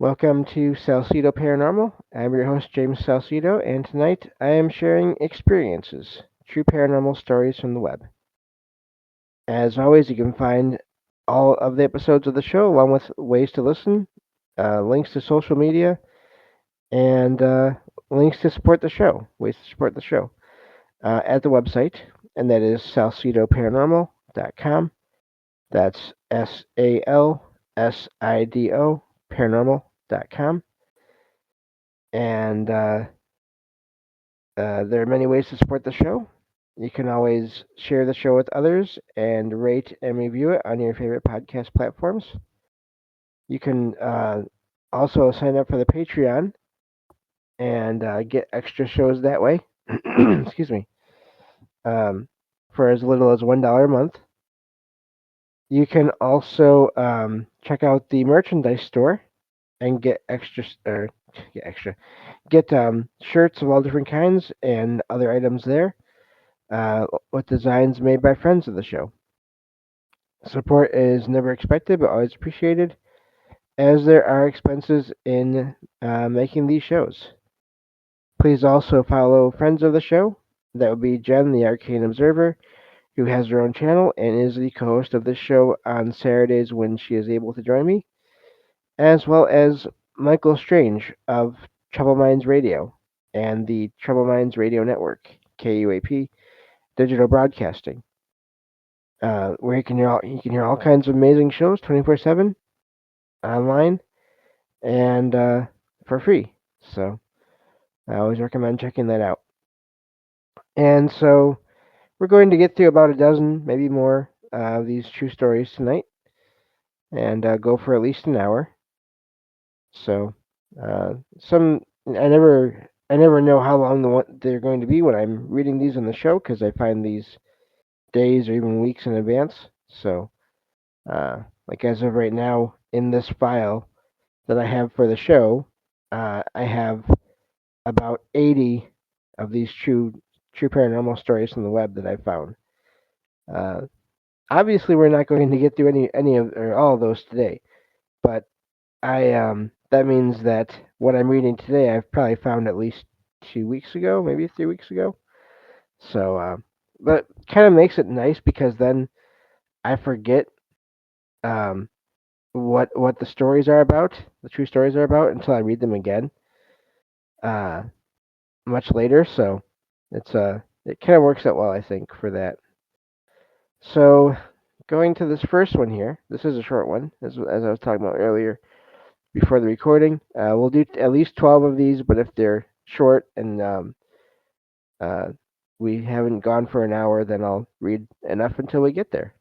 Welcome to Salsido Paranormal. I'm your host, James Salsido, and tonight I am sharing experiences, true paranormal stories from the web. As always, you can find all of the episodes of the show, along with ways to listen, links to social media, and links to support the show, ways to support the show, at the website, and that is salsidoparanormal.com. That's SALSIDO paranormal.com. And there are many ways to support the show. You can always share the show with others and rate and review it on your favorite podcast platforms. You can also sign up for the Patreon and get extra shows that way. Excuse me. For as little as $1 a month. You can also check out the merchandise store and get get shirts of all different kinds and other items there with designs made by friends of the show. Support is never expected but always appreciated, as there are expenses in making these shows. Please also follow friends of the show. That would be Jen, the Arcane Observer, who has her own channel and is the co host of this show on Saturdays when she is able to join me, as well as Michael Strange of Trouble Minds Radio and the Trouble Minds Radio Network, KUAP Digital Broadcasting, where you can hear all kinds of amazing shows 24/7 online and for free. So I always recommend checking that out. And so we're going to get through about a dozen, maybe more, of these true stories tonight, and go for at least an hour. So some I never know how long they're going to be when I'm reading these on the show because I find these days or even weeks in advance. So like as of right now in this file that I have for the show, I have about 80 of these true paranormal stories from the web that I found. Uh, Obviously, we're not going to get through any of or all of those today, but I that means that what I'm reading today I've probably found at least 2 weeks ago, maybe 3 weeks ago. So, but kind of makes it nice because then I forget um, what the stories are about, the true stories are about, until I read them again uh, much later. So it kind of works out well, I think, for that. So going to this first one here, this is a short one, as I was talking about earlier before the recording. We'll do at least 12 of these, but if they're short and uh, we haven't gone for an hour, then I'll read enough until we get there.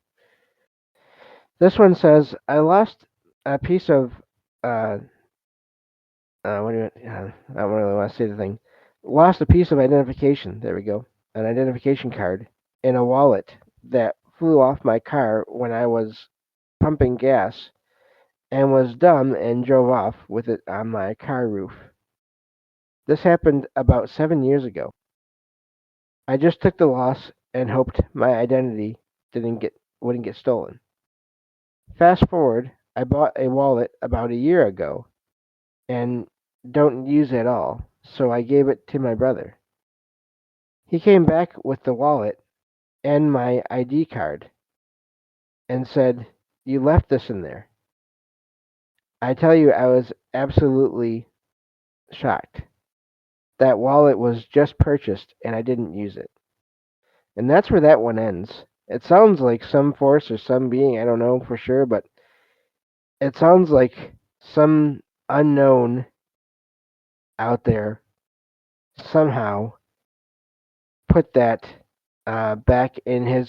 This one says, I lost a piece of, uh, what do you, I don't really want to say the thing. Lost a piece of identification, there we go, an identification card in a wallet that flew off my car when I was pumping gas and was dumb and drove off with it on my car roof. This happened about 7 years ago. I just took the loss and hoped my identity wouldn't get stolen. Fast forward, I bought a wallet about a year ago and don't use it at all, so I gave it to my brother. He came back with the wallet and my ID card and said, "You left this in there." I tell you, I was absolutely shocked. That wallet was just purchased and I didn't use it. And that's where that one ends. It sounds like some force or some being, I don't know for sure, but it sounds like some unknown out there somehow put that back in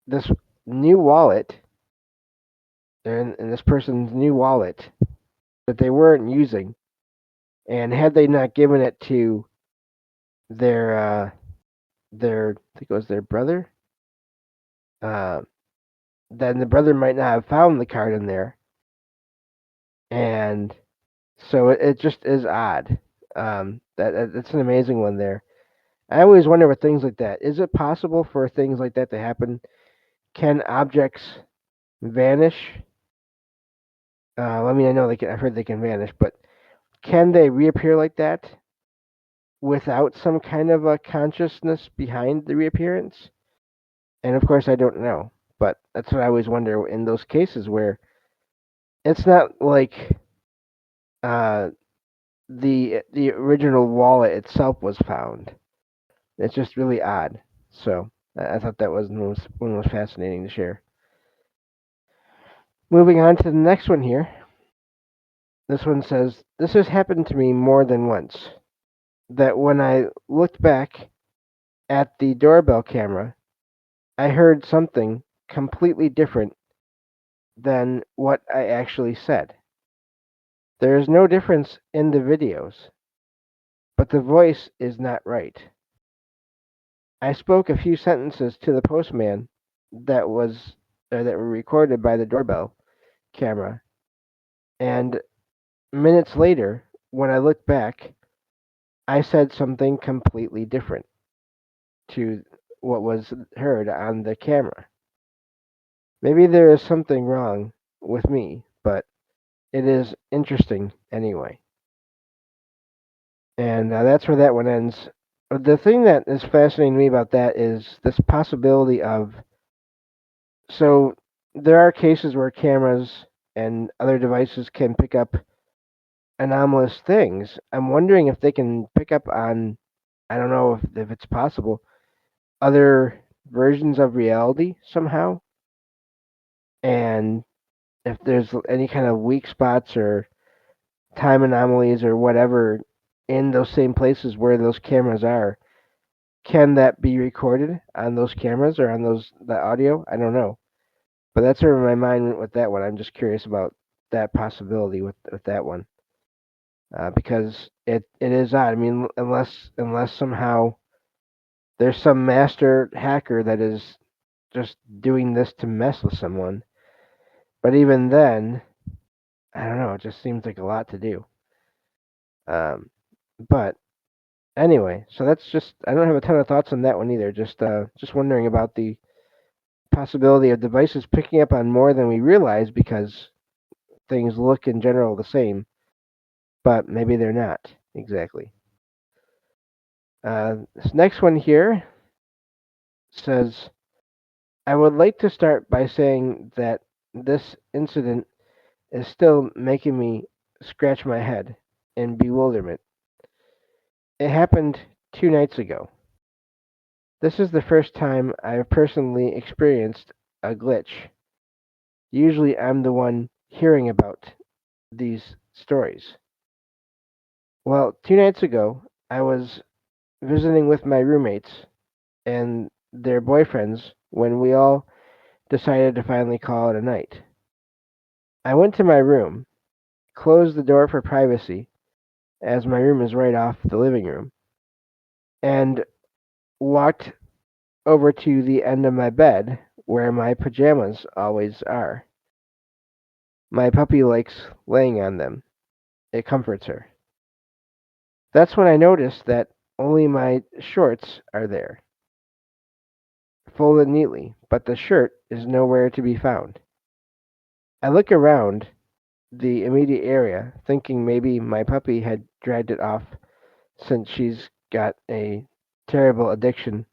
this new wallet, in this person's new wallet that they weren't using, and had they not given it to their I think it was their brother, uh, then the brother might not have found the card in there, and so it just is odd. That's an amazing one there. I always wonder with things like that. Is it possible for things like that to happen? Can objects vanish? I mean, I know they can. I've heard they can vanish, but can they reappear like that without some kind of a consciousness behind the reappearance? And of course, I don't know. But that's what I always wonder in those cases where it's not like uh, the original wallet itself was found. It's just really odd. So I thought that was one was fascinating to share. Moving on to the next one here. This one says, "This has happened to me more than once. That when I looked back at the doorbell camera, I heard something completely different than what I actually said. There is no difference in the videos, but the voice is not right. I spoke a few sentences to the postman that was that were recorded by the doorbell camera, and minutes later, when I looked back, I said something completely different to what was heard on the camera. Maybe there is something wrong with me, but it is interesting anyway." And that's where that one ends. The thing that is fascinating to me about that is this possibility of, so there are cases where cameras and other devices can pick up anomalous things. I'm wondering if they can pick up on, I don't know if it's possible, other versions of reality somehow, and if there's any kind of weak spots or time anomalies or whatever in those same places where those cameras are. Can that be recorded on those cameras or on the audio? I don't know, but that's where my mind went with that one. I'm just curious about that possibility with that one, because it is odd. I mean, unless somehow there's some master hacker that is just doing this to mess with someone. But even then, I don't know. It just seems like a lot to do. Um, but anyway, so that's just, I don't have a ton of thoughts on that one either. Just wondering about the possibility of devices picking up on more than we realize because things look in general the same, but maybe they're not exactly. This next one here says, "I would like to start by saying that this incident is still making me scratch my head in bewilderment. It happened 2 nights ago. This is the first time I've personally experienced a glitch. Usually I'm the one hearing about these stories. Well, 2 nights ago, I was visiting with my roommates and their boyfriends when we all decided to finally call it a night. I went to my room, closed the door for privacy, as my room is right off the living room, and walked over to the end of my bed where my pajamas always are. My puppy likes laying on them. It comforts her. That's when I noticed that only my shorts are there, folded neatly, but the shirt is nowhere to be found. I look around the immediate area, thinking maybe my puppy had dragged it off since she's got a terrible addiction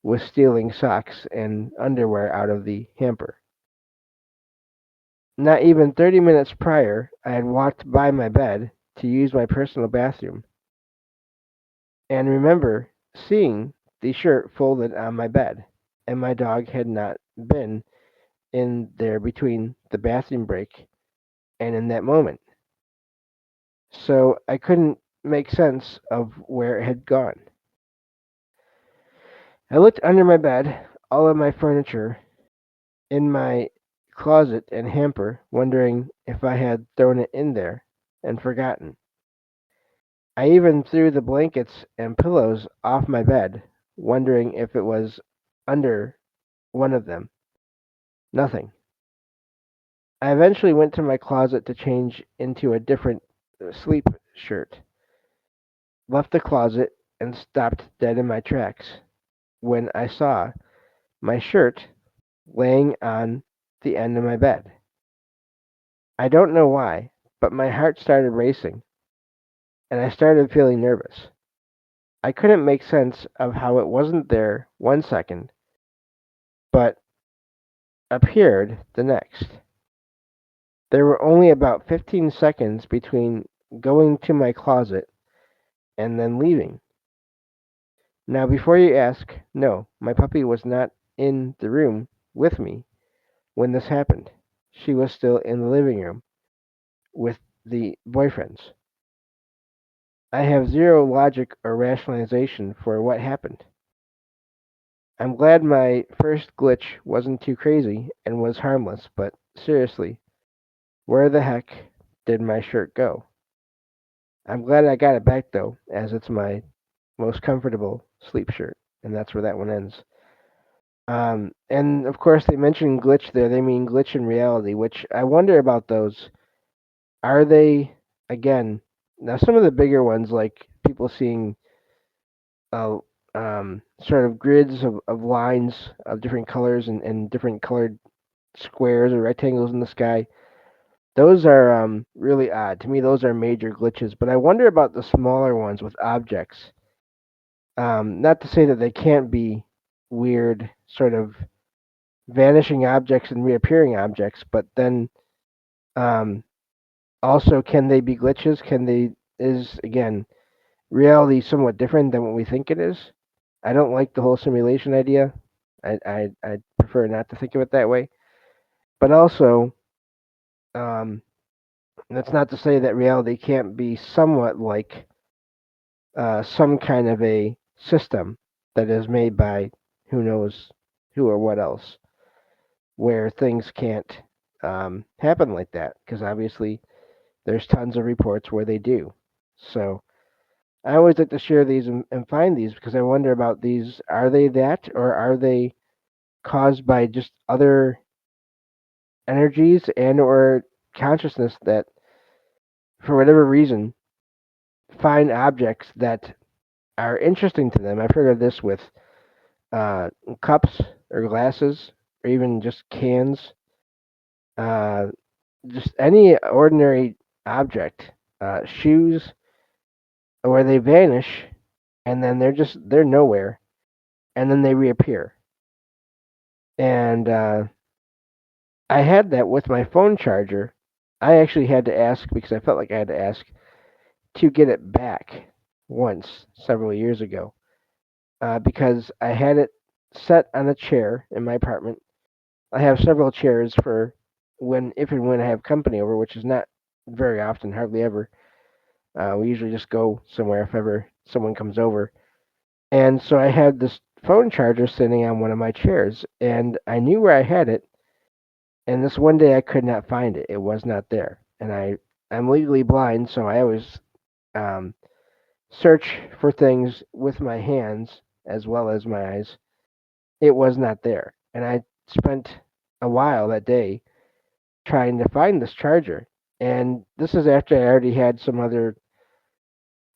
with stealing socks and underwear out of the hamper. Not even 30 minutes prior, I had walked by my bed to use my personal bathroom and remember seeing the shirt folded on my bed, and my dog had not been in there between the bathroom break and in that moment. So I couldn't make sense of where it had gone. I looked under my bed, all of my furniture, in my closet and hamper, wondering if I had thrown it in there and forgotten. I even threw the blankets and pillows off my bed, wondering if it was under one of them. Nothing. I eventually went to my closet to change into a different sleep shirt, left the closet, and stopped dead in my tracks when I saw my shirt laying on the end of my bed. I don't know why, but my heart started racing. and I started feeling nervous. I couldn't make sense of how it wasn't there one second, but appeared the next. There were only about 15 seconds between going to my closet and then leaving. Now, before you ask, no, my puppy was not in the room with me when this happened. She was still in the living room with the boyfriends. I have zero logic or rationalization for what happened. I'm glad my first glitch wasn't too crazy and was harmless, but seriously, where the heck did my shirt go? I'm glad I got it back though, as it's my most comfortable sleep shirt, and that's where that one ends. And of course, they mentioned glitch there. They mean glitch in reality, which I wonder about those. Are they, again, now some of the bigger ones, like people seeing uh, sort of grids of lines of different colors and different colored squares or rectangles in the sky, those are really odd. To me, those are major glitches. But I wonder about the smaller ones with objects. Not to say that they can't be weird, sort of vanishing objects and reappearing objects, but then um, also, can they be glitches? Can they, is, again, reality somewhat different than what we think it is? I don't like the whole simulation idea. I prefer not to think of it that way. But also, um, that's not to say that reality can't be somewhat like some kind of a system that is made by who knows who or what else, where things can't happen like that. Because obviously, there's tons of reports where they do. So I always like to share these and find these because I wonder about these. Are they that, or are they caused by just other energies and or consciousness that, for whatever reason, find objects that are interesting to them? I've heard of this with uh, cups or glasses or even just cans, uh, just any ordinary object, shoes, where they vanish and then they're nowhere and then they reappear. And I had that with my phone charger. I actually had to ask because I felt like I had to ask to get it back once several years ago because I had it set on a chair in my apartment. I have several chairs for when, if and when I have company over, which is not very often, hardly ever. We usually just go somewhere if ever someone comes over. And so I had this phone charger sitting on one of my chairs, and I knew where I had it. And this one day I could not find it; it was not there. And I'm legally blind, so I always um, search for things with my hands as well as my eyes. It was not there, and I spent a while that day trying to find this charger. And this is after I already had some other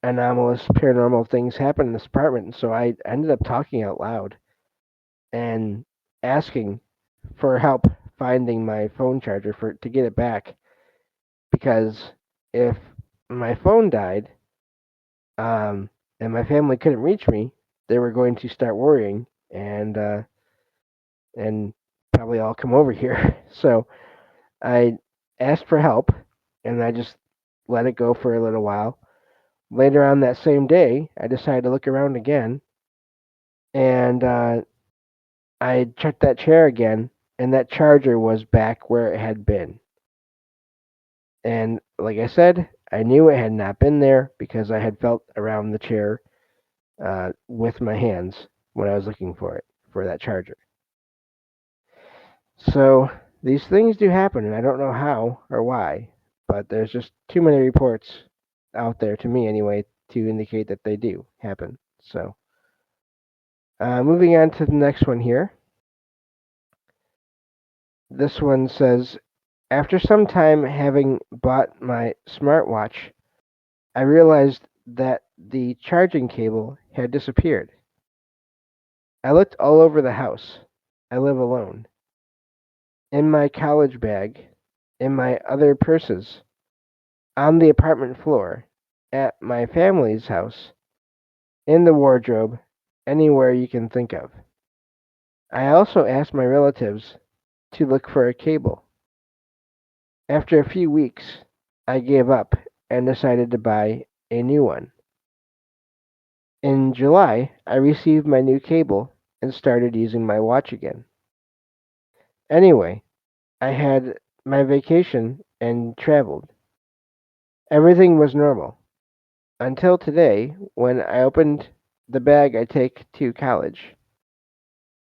anomalous paranormal things happen in this apartment. And so I ended up talking out loud and asking for help finding my phone charger for to get it back because if my phone died and my family couldn't reach me, they were going to start worrying and probably all come over here. So I asked for help and I just let it go for a little while. Later on that same day, I decided to look around again and I checked that chair again, and that charger was back where it had been. And like I said, I knew it had not been there because I had felt around the chair with my hands when I was looking for it, for that charger. So these things do happen, and I don't know how or why, but there's just too many reports out there, to me anyway, to indicate that they do happen. So moving on to the next one here. This one says, after some time having bought my smartwatch, I realized that the charging cable had disappeared. I looked all over the house. I live alone. In my college bag, in my other purses, on the apartment floor. at my family's house, in the wardrobe, anywhere you can think of. I also asked my relatives to look for a cable. After a few weeks, I gave up and decided to buy a new one. In July, I received my new cable and started using my watch again. Anyway, I had my vacation and traveled. Everything was normal until today when I opened the bag I take to college.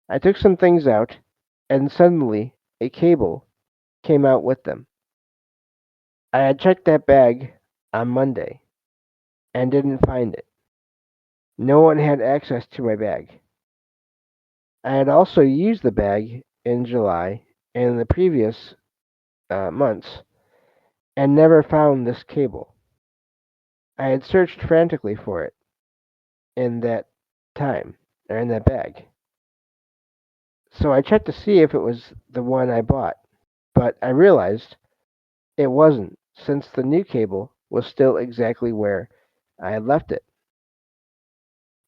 I took some things out, and suddenly a cable came out with them. I had checked that bag on Monday and didn't find it. No one had access to my bag. I had also used the bag in July and the previous months and never found this cable. I had searched frantically for it in that time, or in that bag. So I checked to see if it was the one I bought, but I realized it wasn't, since the new cable was still exactly where I had left it.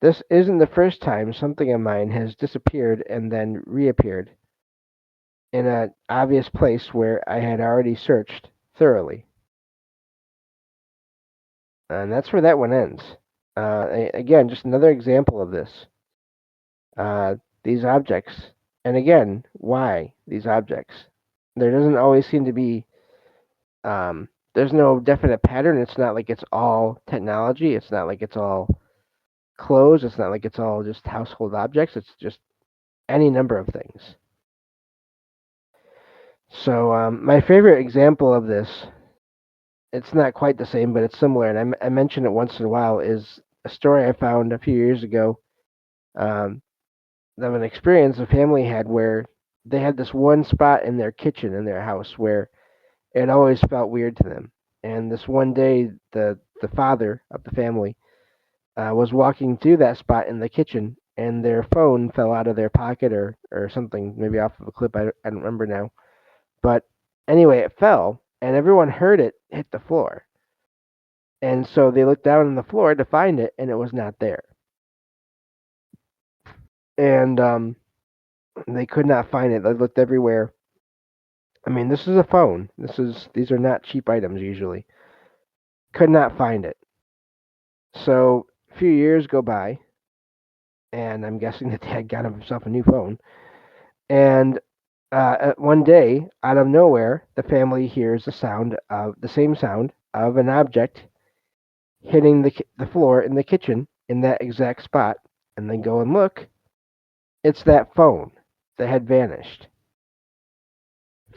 This isn't the first time something of mine has disappeared and then reappeared in an obvious place where I had already searched thoroughly. And that's where that one ends. Again, just another example of this. Uh, these objects, and again, why these objects? There doesn't always seem to be. There's no definite pattern. It's not like it's all technology. It's not like it's all clothes. It's not like it's all just household objects. It's just any number of things. So my favorite example of this, it's not quite the same, but it's similar, and I mention it once in a while, is a story I found a few years ago um, of an experience a family had where they had this one spot in their kitchen in their house where it always felt weird to them. And this one day, the father of the family was walking through that spot in the kitchen, and their phone fell out of their pocket or something, maybe off of a clip. I don't remember now. But anyway, it fell, and everyone heard it hit the floor. And so they looked down on the floor to find it, and it was not there. And they could not find it. They looked everywhere. I mean, this is a phone. These are not cheap items usually. Could not find it. So a few years go by, and I'm guessing that dad got himself a new phone. And one day, out of nowhere, the family hears the same sound of an object hitting the floor in the kitchen in that exact spot. And they go and look. It's that phone that had vanished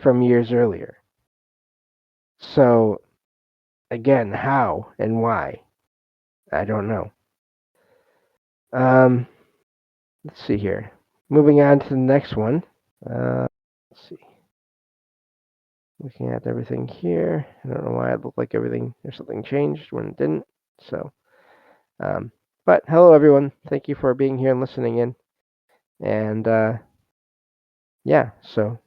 from years earlier. So again, how and why? I don't know. Um, let's see here. Moving on to the next one. Let's see. Looking at everything here. I don't know why it looked like everything or something changed when it didn't. So, um, but hello everyone. Thank you for being here and listening in. And yeah, so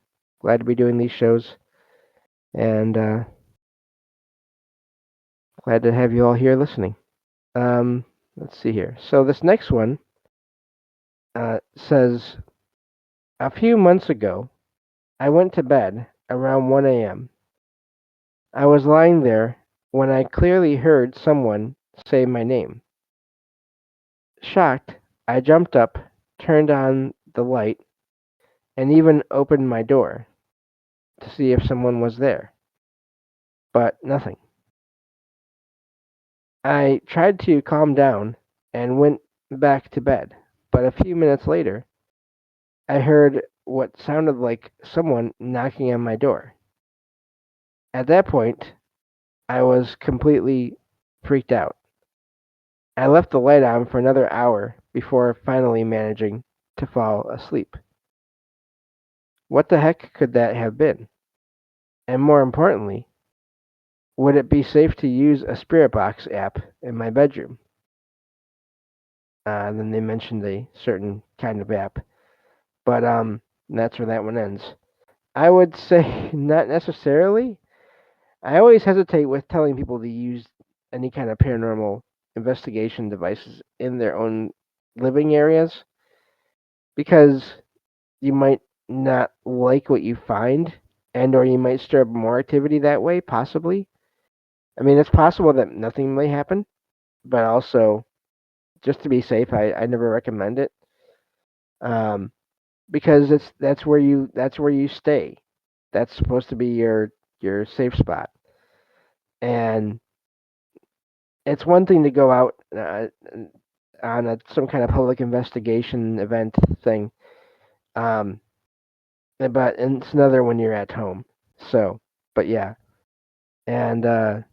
glad to be doing these shows. And glad to have you all here listening. Let's see here. So this next one says, a few months ago, I went to bed around 1 a.m. I was lying there when I clearly heard someone say my name. Shocked, I jumped up, turned on the light, and even opened my door to see if someone was there. But nothing. I tried to calm down and went back to bed, but a few minutes later, I heard what sounded like someone knocking on my door. At that point, I was completely freaked out. I left the light on for another hour before finally managing to fall asleep. What the heck could that have been? And more importantly, would it be safe to use a Spirit Box app in my bedroom? Then they mentioned a certain kind of app, but that's where that one ends. I would say not necessarily. I always hesitate with telling people to use any kind of paranormal investigation devices in their own living areas because you might not like what you find, and or you might stir up more activity that way, possibly. I mean, it's possible that nothing may happen, but also just to be safe, I never recommend it. Um, because that's where you stay. That's supposed to be your safe spot. And it's one thing to go out on some kind of public investigation event thing, um, and it's another when you're at home. So, but yeah, and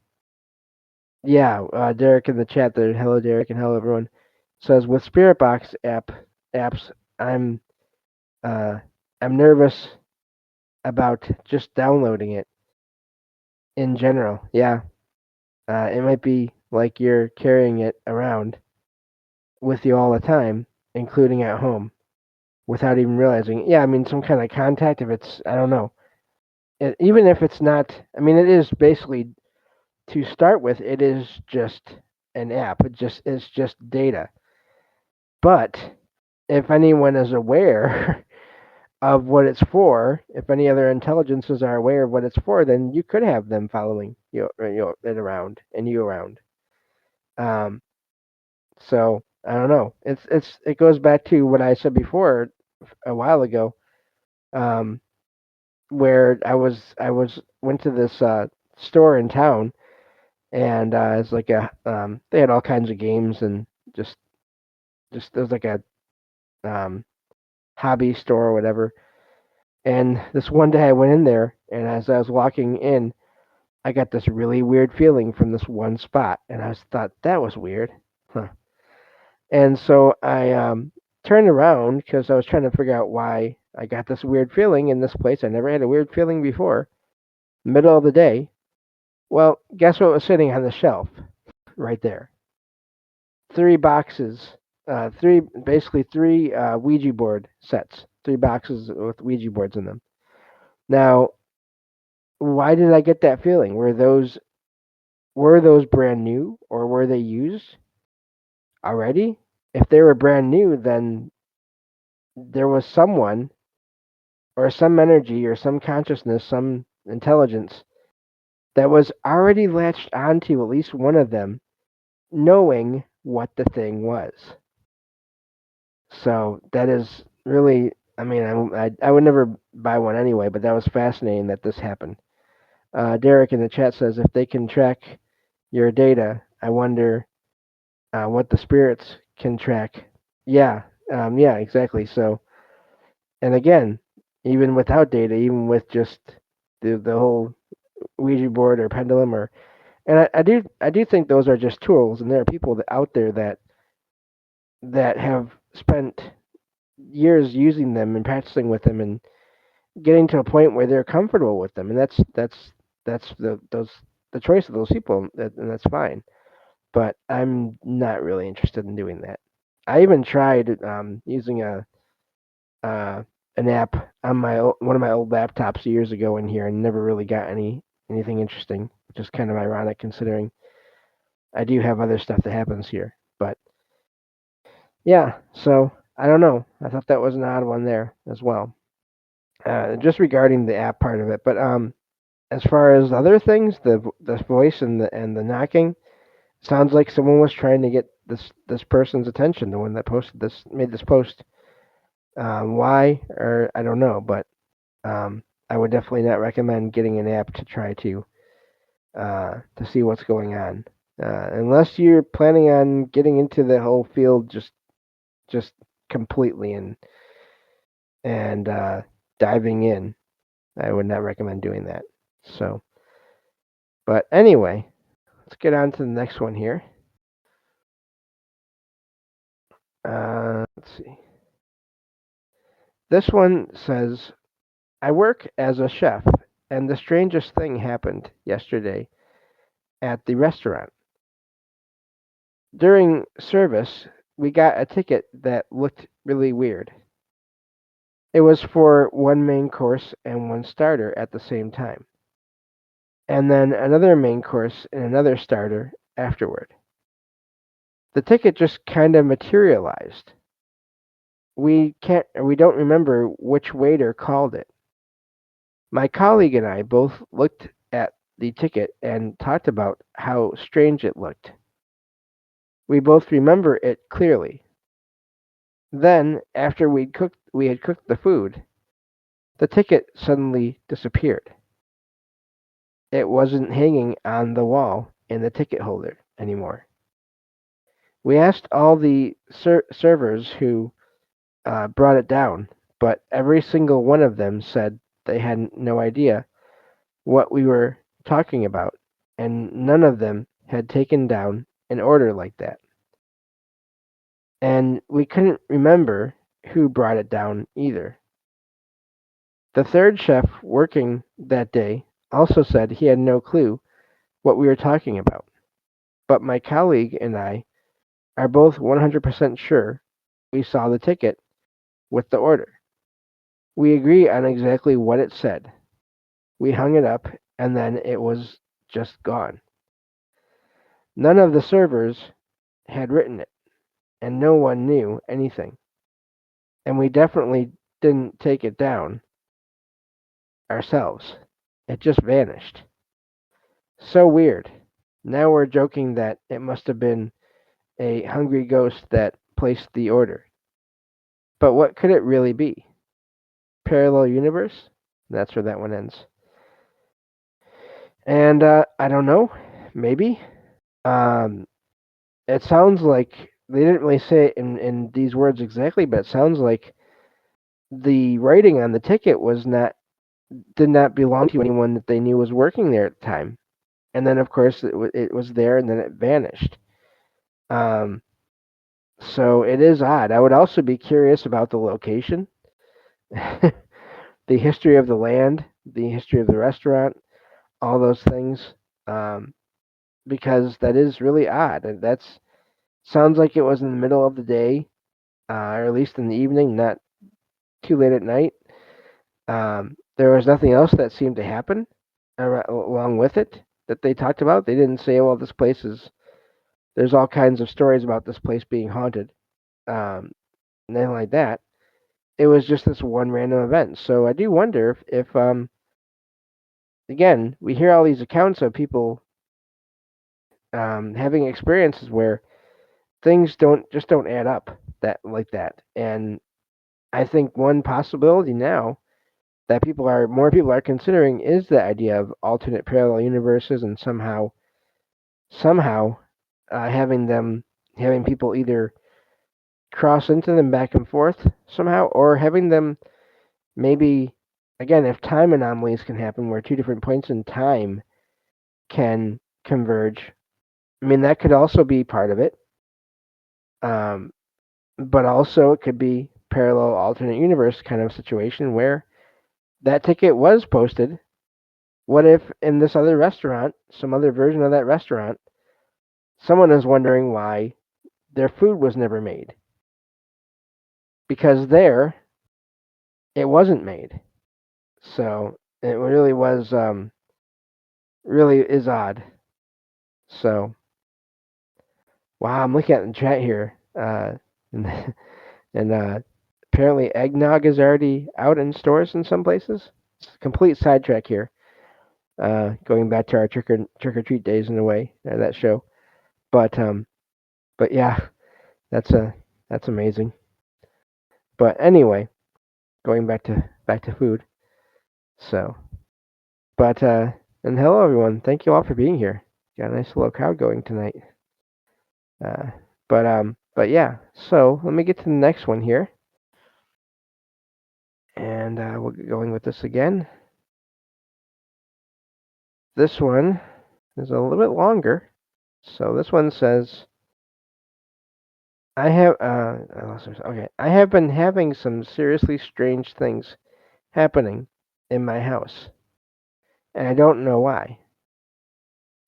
yeah, Derek in the chat there. Hello, Derek, and hello everyone. Says with Spirit Box apps, I'm uh, I'm nervous about just downloading it in general. Yeah, it might be like you're carrying it around with you all the time, including at home, without even realizing. Yeah, I mean, some kind of contact. If it's, I don't know, even if it's not. I mean, it is basically to start with. It is just an app. It's just data. But if anyone is aware of what it's for, if any other intelligences are aware of what it's for, then you could have them following it around and you around. Um, so I don't know. It goes back to what I said before a while ago, um, where I was went to this store in town, and it's like a they had all kinds of games and just just it was like a um, hobby store or whatever. And this one day I went in there, and as I was walking in, I got this really weird feeling from this one spot, and I thought that was weird, huh? And so I turned around because I was trying to figure out why I got this weird feeling in this place. I never had a weird feeling before. Middle of the day. Well, guess what was sitting on the shelf right there? Three boxes, three Ouija board sets, three boxes with Ouija boards in them. Now, why did I get that feeling? Were those brand new or were they used already? If they were brand new, then there was someone or some energy or some consciousness, some intelligence that was already latched onto at least one of them, knowing what the thing was. So that is really, I mean, I would never buy one anyway, but that was fascinating that this happened. Derek in the chat says if they can track your data, I wonder what the spirits can track. Yeah, yeah, exactly. So, and again, even without data, even with just the whole Ouija board or pendulum and I do think those are just tools, and there are people out there that have spent years using them and practicing with them and getting to a point where they're comfortable with them, and that's the choice of those people, and that's fine. But I'm not really interested in doing that. I even tried using a uh, an app on one of my old laptops years ago in here, and never really got anything interesting, which is kind of ironic considering I do have other stuff that happens here. But yeah, so I don't know. I thought that was an odd one there as well. Just regarding the app part of it, but as far as other things, the voice and the knocking sounds like someone was trying to get this person's attention. The one that made this post. Why or I don't know, but I would definitely not recommend getting an app to try to see what's going on, unless you're planning on getting into the whole field just completely and diving in. I would not recommend doing that. So, but anyway, let's get on to the next one here. Let's see. This one says, I work as a chef, and the strangest thing happened yesterday at the restaurant. During service, we got a ticket that looked really weird. It was for one main course and one starter at the same time, and then another main course and another starter afterward. The ticket just kind of materialized. We don't remember which waiter called it. My colleague and I both looked at the ticket and talked about how strange it looked. We both remember it clearly. Then, after we had cooked the food, the ticket suddenly disappeared. It wasn't hanging on the wall in the ticket holder anymore. We asked all the servers who brought it down, but every single one of them said they had no idea what we were talking about, and none of them had taken down an order like that. And we couldn't remember who brought it down either. The third chef working that day also said he had no clue what we were talking about, but my colleague and I are both 100% sure we saw the ticket with the order. We agree on exactly what it said. We hung it up, and then it was just gone. None of the servers had written it, and no one knew anything. And we definitely didn't take it down ourselves. It just vanished. So weird. Now we're joking that it must have been a hungry ghost that placed the order. But what could it really be? Parallel universe? That's where that one ends. And I don't know. Maybe. Um, it sounds like they didn't really say it in these words exactly, but it sounds like the writing on the ticket did not belong to anyone that they knew was working there at the time. And then, of course, it was there, and then it vanished. Um, so it is odd. I would also be curious about the location, the history of the land, the history of the restaurant, all those things, um, because that is really odd. And that's sounds like it was in the middle of the day, or at least in the evening, not too late at night. There was nothing else that seemed to happen along with it that they talked about. They didn't say, "Well, this place is." There's all kinds of stories about this place being haunted, nothing like that. It was just this one random event. So I do wonder if again, we hear all these accounts of people having experiences where things don't add up that like that. And I think one possibility now that more people are considering is the idea of alternate parallel universes, and somehow having people either cross into them back and forth somehow, or having them maybe again, if time anomalies can happen where two different points in time can converge. I mean, that could also be part of it. Um, but also it could be parallel alternate universe kind of situation where that ticket was posted. What if in this other restaurant, some other version of that restaurant, someone is wondering why their food was never made? Because there, it wasn't made. So it really is odd. So, wow, I'm looking at the chat here. And, and apparently eggnog is already out in stores in some places. It's a complete sidetrack here. Going back to our trick or treat days in a way, that show. But yeah, that's that's amazing. But anyway, going back to food. So, but and hello everyone. Thank you all for being here. Got a nice little crowd going tonight. Uh, but yeah. So let me get to the next one here, and we'll get going with this again. This one is a little bit longer. So this one says, I have been having some seriously strange things happening in my house, and I don't know why.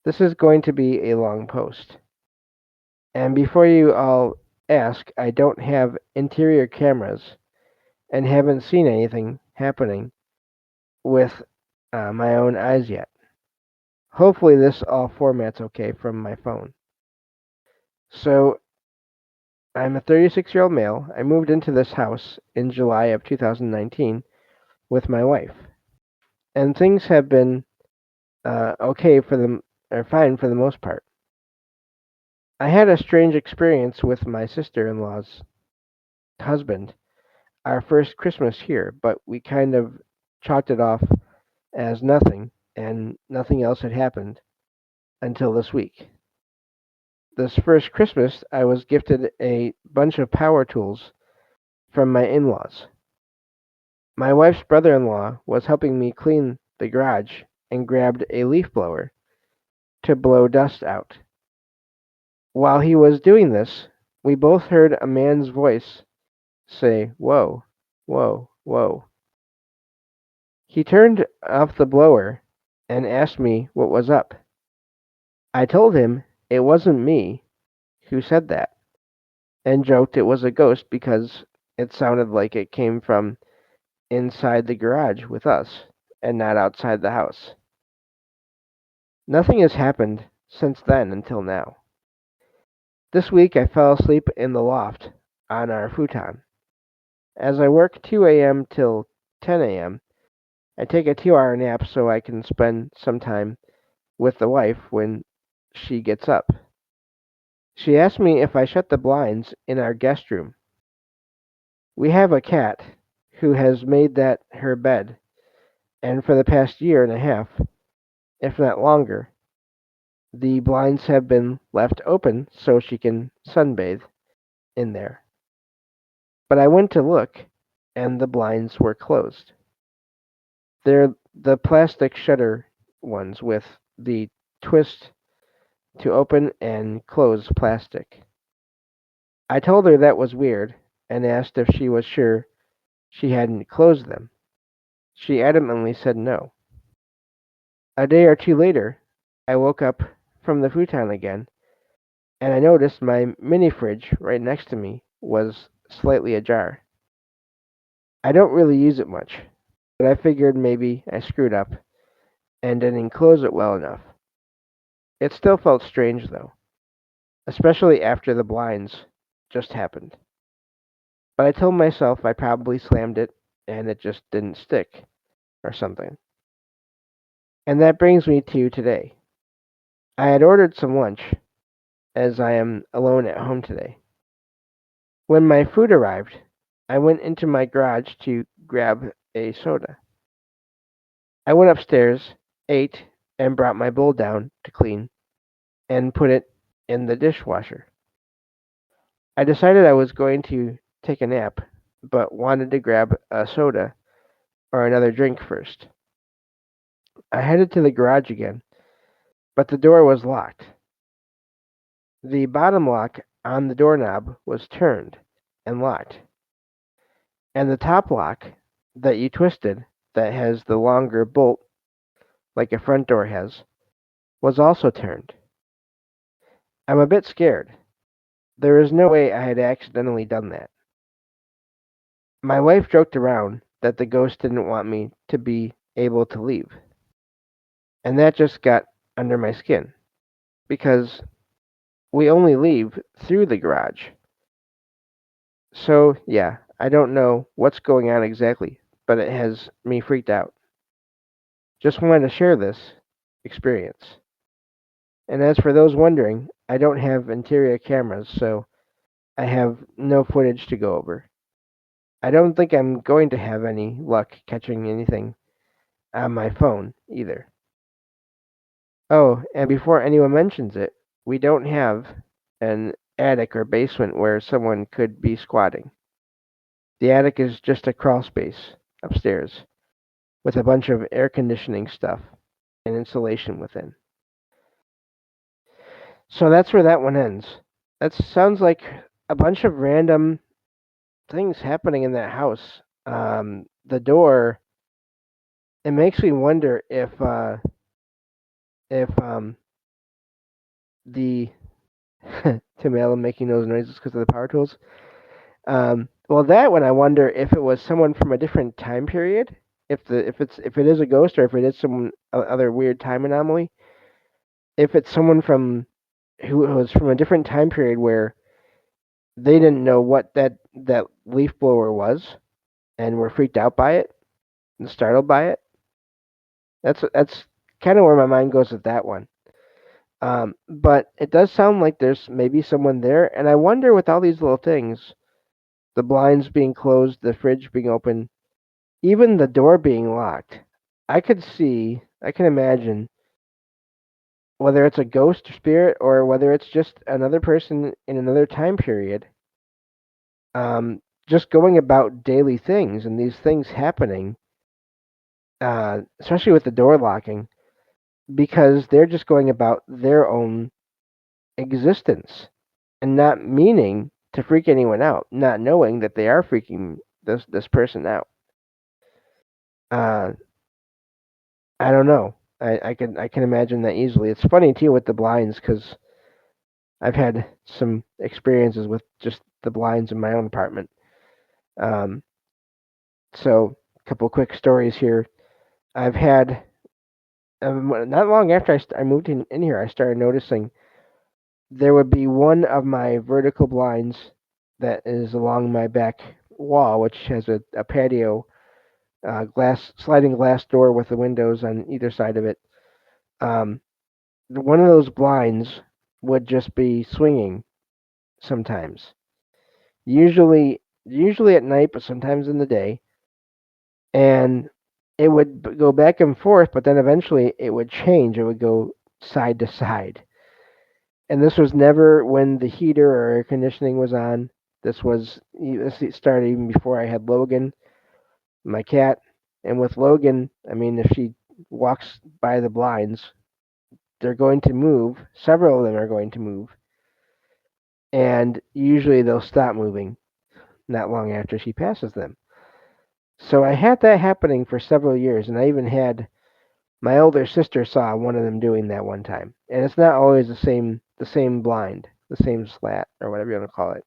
This is going to be a long post. And before you all ask, I don't have interior cameras and haven't seen anything happening with my own eyes yet. Hopefully this all formats okay from my phone. So, I'm a 36-year-old male. I moved into this house in July of 2019 with my wife, and things have been okay for them, or fine for the most part. I had a strange experience with my sister-in-law's husband, our first Christmas here, but we kind of chalked it off as nothing, and nothing else had happened until this week. This first Christmas, I was gifted a bunch of power tools from my in laws. My wife's brother in law was helping me clean the garage and grabbed a leaf blower to blow dust out. While he was doing this, we both heard a man's voice say, "Whoa, whoa, whoa." He turned off the blower and asked me what was up. I told him it wasn't me who said that, and joked it was a ghost because it sounded like it came from inside the garage with us and not outside the house. Nothing has happened since then until now. This week I fell asleep in the loft on our futon. As I work 2 a.m. till 10 a.m., I take a 2 hour nap so I can spend some time with the wife when she gets up. She asked me if I shut the blinds in our guest room. We have a cat who has made that her bed, and for the past year and a half, if not longer, the blinds have been left open so she can sunbathe in there. But I went to look, and the blinds were closed. They're the plastic shutter ones with the twist to open and close plastic. I told her that was weird and asked if she was sure she hadn't closed them. She adamantly said no. A day or two later, I woke up from the futon again, and I noticed my mini fridge right next to me was slightly ajar. I don't really use it much, but I figured maybe I screwed up and didn't close it well enough. It still felt strange though, especially after the blinds just happened. But I told myself I probably slammed it and it just didn't stick or something. And that brings me to today. I had ordered some lunch as I am alone at home today. When my food arrived, I went into my garage to grab a soda. I went upstairs, ate, and brought my bowl down to clean and put it in the dishwasher. I decided I was going to take a nap, but wanted to grab a soda or another drink first. I headed to the garage again, but the door was locked. The bottom lock on the doorknob was turned and locked, and the top lock that you twisted, that has the longer bolt like a front door has, was also turned. I'm a bit scared. There is no way I had accidentally done that. My wife joked around that the ghost didn't want me to be able to leave, and that just got under my skin because we only leave through the garage. So, yeah, I don't know what's going on exactly, but it has me freaked out. Just wanted to share this experience. And as for those wondering, I don't have interior cameras, so I have no footage to go over. I don't think I'm going to have any luck catching anything on my phone either. Oh, and before anyone mentions it, we don't have an attic or basement where someone could be squatting. The attic is just a crawl space upstairs with a bunch of air conditioning stuff and insulation within. So that's where that one ends. That sounds like a bunch of random things happening in that house. The door. It makes me wonder if the Tim making those noises because of the power tools. Well, that one I wonder if it was someone from a different time period. If it is a ghost or if it is some other weird time anomaly. If it's someone from who was from a different time period where they didn't know what that leaf blower was and were freaked out by it and startled by it. That's kind of where my mind goes with that one. But it does sound like there's maybe someone there, and I wonder with all these little things, the blinds being closed, the fridge being open, even the door being locked. I can imagine whether it's a ghost or spirit or whether it's just another person in another time period, just going about daily things and these things happening, especially with the door locking, because they're just going about their own existence and not meaning to freak anyone out, not knowing that they are freaking this person out. Uh, I don't know. I can imagine that easily. It's funny too with the blinds because I've had some experiences with just the blinds in my own apartment. Um, so a couple quick stories here. I've had not long after I moved in here, I started noticing there would be one of my vertical blinds that is along my back wall, which has a patio glass sliding glass door with the windows on either side of it. Um, one of those blinds would just be swinging sometimes. Usually at night, but sometimes in the day, and it would go back and forth, but then eventually it would change. It would go side to side. And this was never when the heater or air conditioning was on. This started even before I had Logan, my cat. And with Logan, I mean, if she walks by the blinds, they're going to move. Several of them are going to move, and usually they'll stop moving not long after she passes them. So I had that happening for several years, and I even had my older sister saw one of them doing that one time. And it's not always the same blind, the same slat or whatever you want to call it.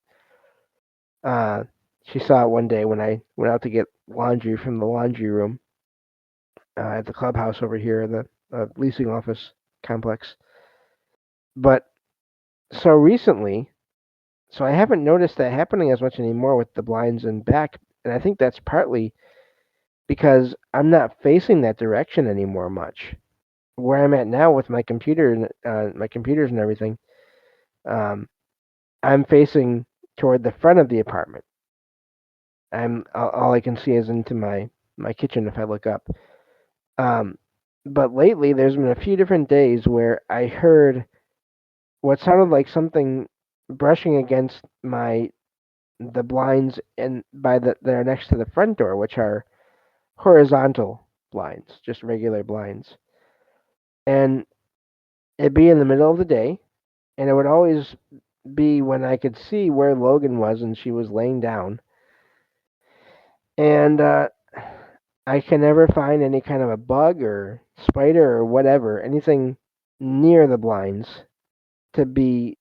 Uh, she saw it one day when I went out to get laundry from the laundry room at the clubhouse over here, the leasing office complex. But so recently, so I haven't noticed that happening as much anymore with the blinds and back, and I think that's partly because I'm not facing that direction anymore much. Where I'm at now with my computer and my computers and everything, um, I'm facing toward the front of the apartment. All I can see is into my kitchen if I look up. Um, but lately, there's been a few different days where I heard what sounded like something brushing against the blinds and by that are next to the front door, which are horizontal blinds, just regular blinds, and it'd be in the middle of the day, and it would always be when I could see where Logan was and she was laying down, and I can never find any kind of a bug or spider or whatever, anything near the blinds to be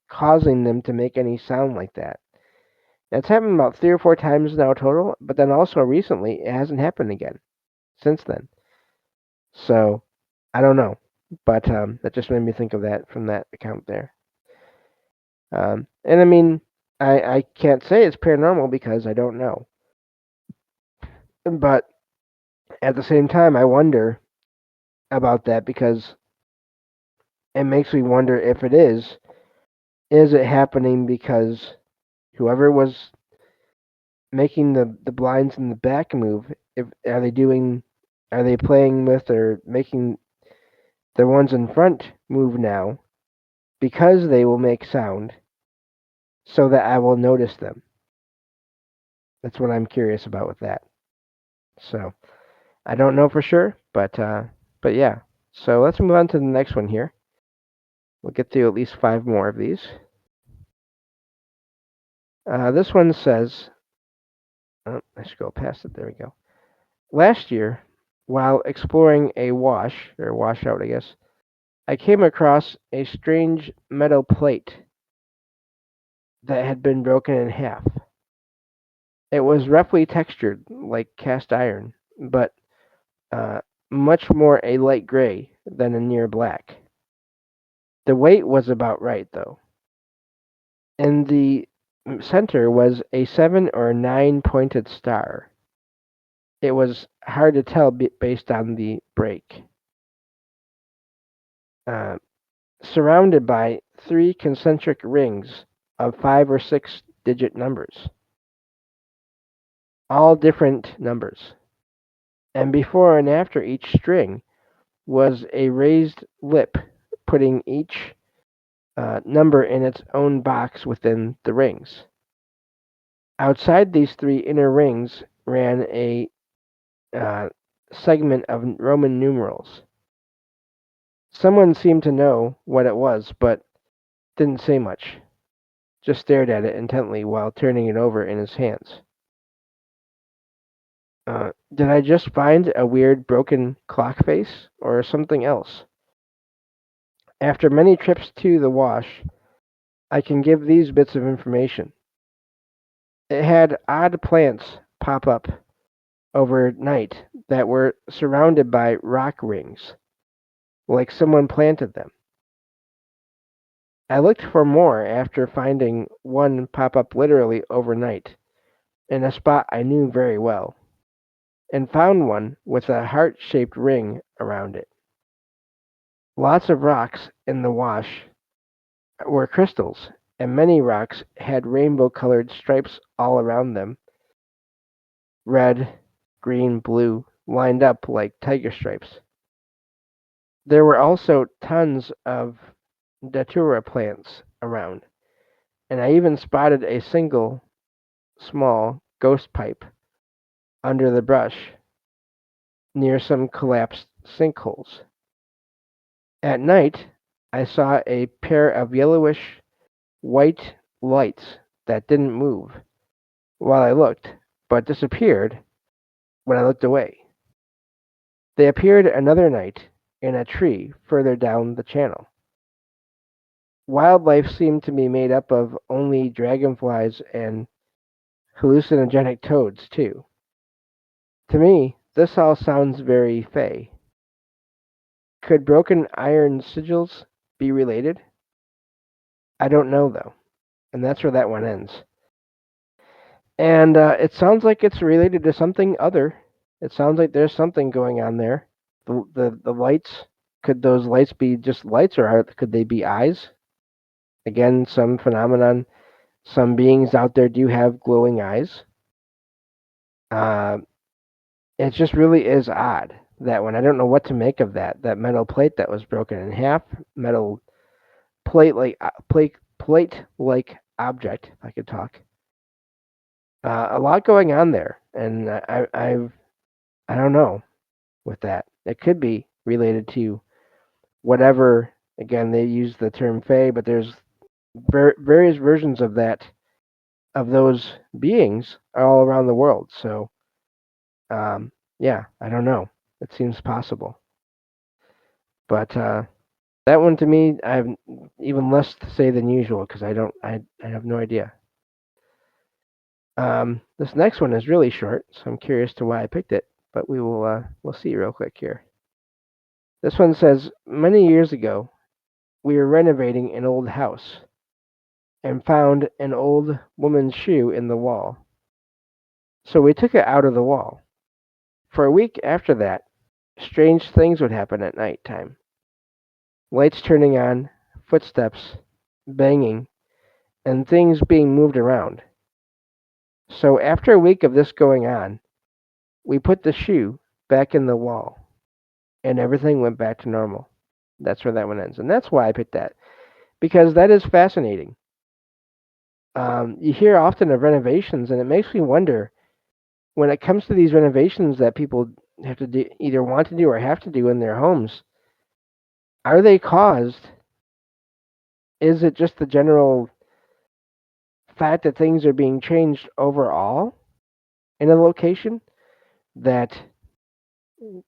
causing them to make any sound like that. That's happened about 3 or 4 times now total, but then also recently it hasn't happened again since then. So I don't know, but that just made me think of that from that account there. And I mean, I can't say it's paranormal because I don't know, but at the same time, I wonder about that because it makes me wonder if it is it happening because whoever was making the blinds in the back move, if are they playing with or making the ones in front move now because they will make sound so that I will notice them. That's what I'm curious about with that. So I don't know for sure, but yeah. So let's move on to the next one here. We'll get through at least 5 more of these. This one says, oh, I should go past it. There we go. Last year, while exploring a wash or washout, I guess, I came across a strange metal plate that had been broken in half. It was roughly textured like cast iron, but uh, much more a light gray than a near black. The weight was about right, though. In the center was a 7 or 9 pointed star. It was hard to tell based on the break. Uh, Surrounded by 3 concentric rings of 5 or 6 digit numbers, all different numbers. And before and after each string was a raised lip, putting each number in its own box within the rings. Outside these 3 inner rings ran a uh, segment of Roman numerals. Someone seemed to know what it was, but didn't say much, just stared at it intently while turning it over in his hands. Did I just find a weird broken clock face, or something else? After many trips to the wash, I can give these bits of information. It had odd plants pop up overnight that were surrounded by rock rings, like someone planted them. I looked for more after finding one pop up literally overnight in a spot I knew very well, and found one with a heart-shaped ring around it. Lots of rocks in the wash were crystals, and many rocks had rainbow-colored stripes all around them, red, green, blue, lined up like tiger stripes. There were also tons of datura plants around, and I even spotted a single small ghost pipe under the brush near some collapsed sinkholes. At night, I saw a pair of yellowish white lights that didn't move while I looked, but disappeared when I looked away. They appeared another night in a tree further down the channel. Wildlife seemed to be made up of only dragonflies and hallucinogenic toads, too. To me, this all sounds very fey. Could broken iron sigils be related? I don't know, though. And that's where that one ends. And it sounds like it's related to something other. It sounds like there's something going on there. The lights, could those lights be just lights, or could they be eyes? Again, some phenomenon. Some beings out there do have glowing eyes. Uh, it just really is odd, that one. I don't know what to make of that. That metal plate that was broken in half, metal plate like object. If I could talk. A lot going on there, and I don't know with that. It could be related to whatever. Again, they use the term "fae," but there's various versions of that, of those beings all around the world. So, yeah, I don't know. It seems possible, but that one to me, I have even less to say than usual because I have no idea. This next one is really short, so I'm curious to why I picked it, but we'll see real quick here. This one says, many years ago, we were renovating an old house and found an old woman's shoe in the wall. So we took it out of the wall. For a week after that, strange things would happen at night time. Lights turning on, footsteps, banging, and things being moved around. So after a week of this going on, we put the shoe back in the wall, and everything went back to normal. That's where that one ends. And that's why I picked that, because that is fascinating. You hear often of renovations, and it makes me wonder, when it comes to these renovations that people have to do, either want to do or have to do in their homes, are they caused? Is it just the general fact that things are being changed overall in a location, that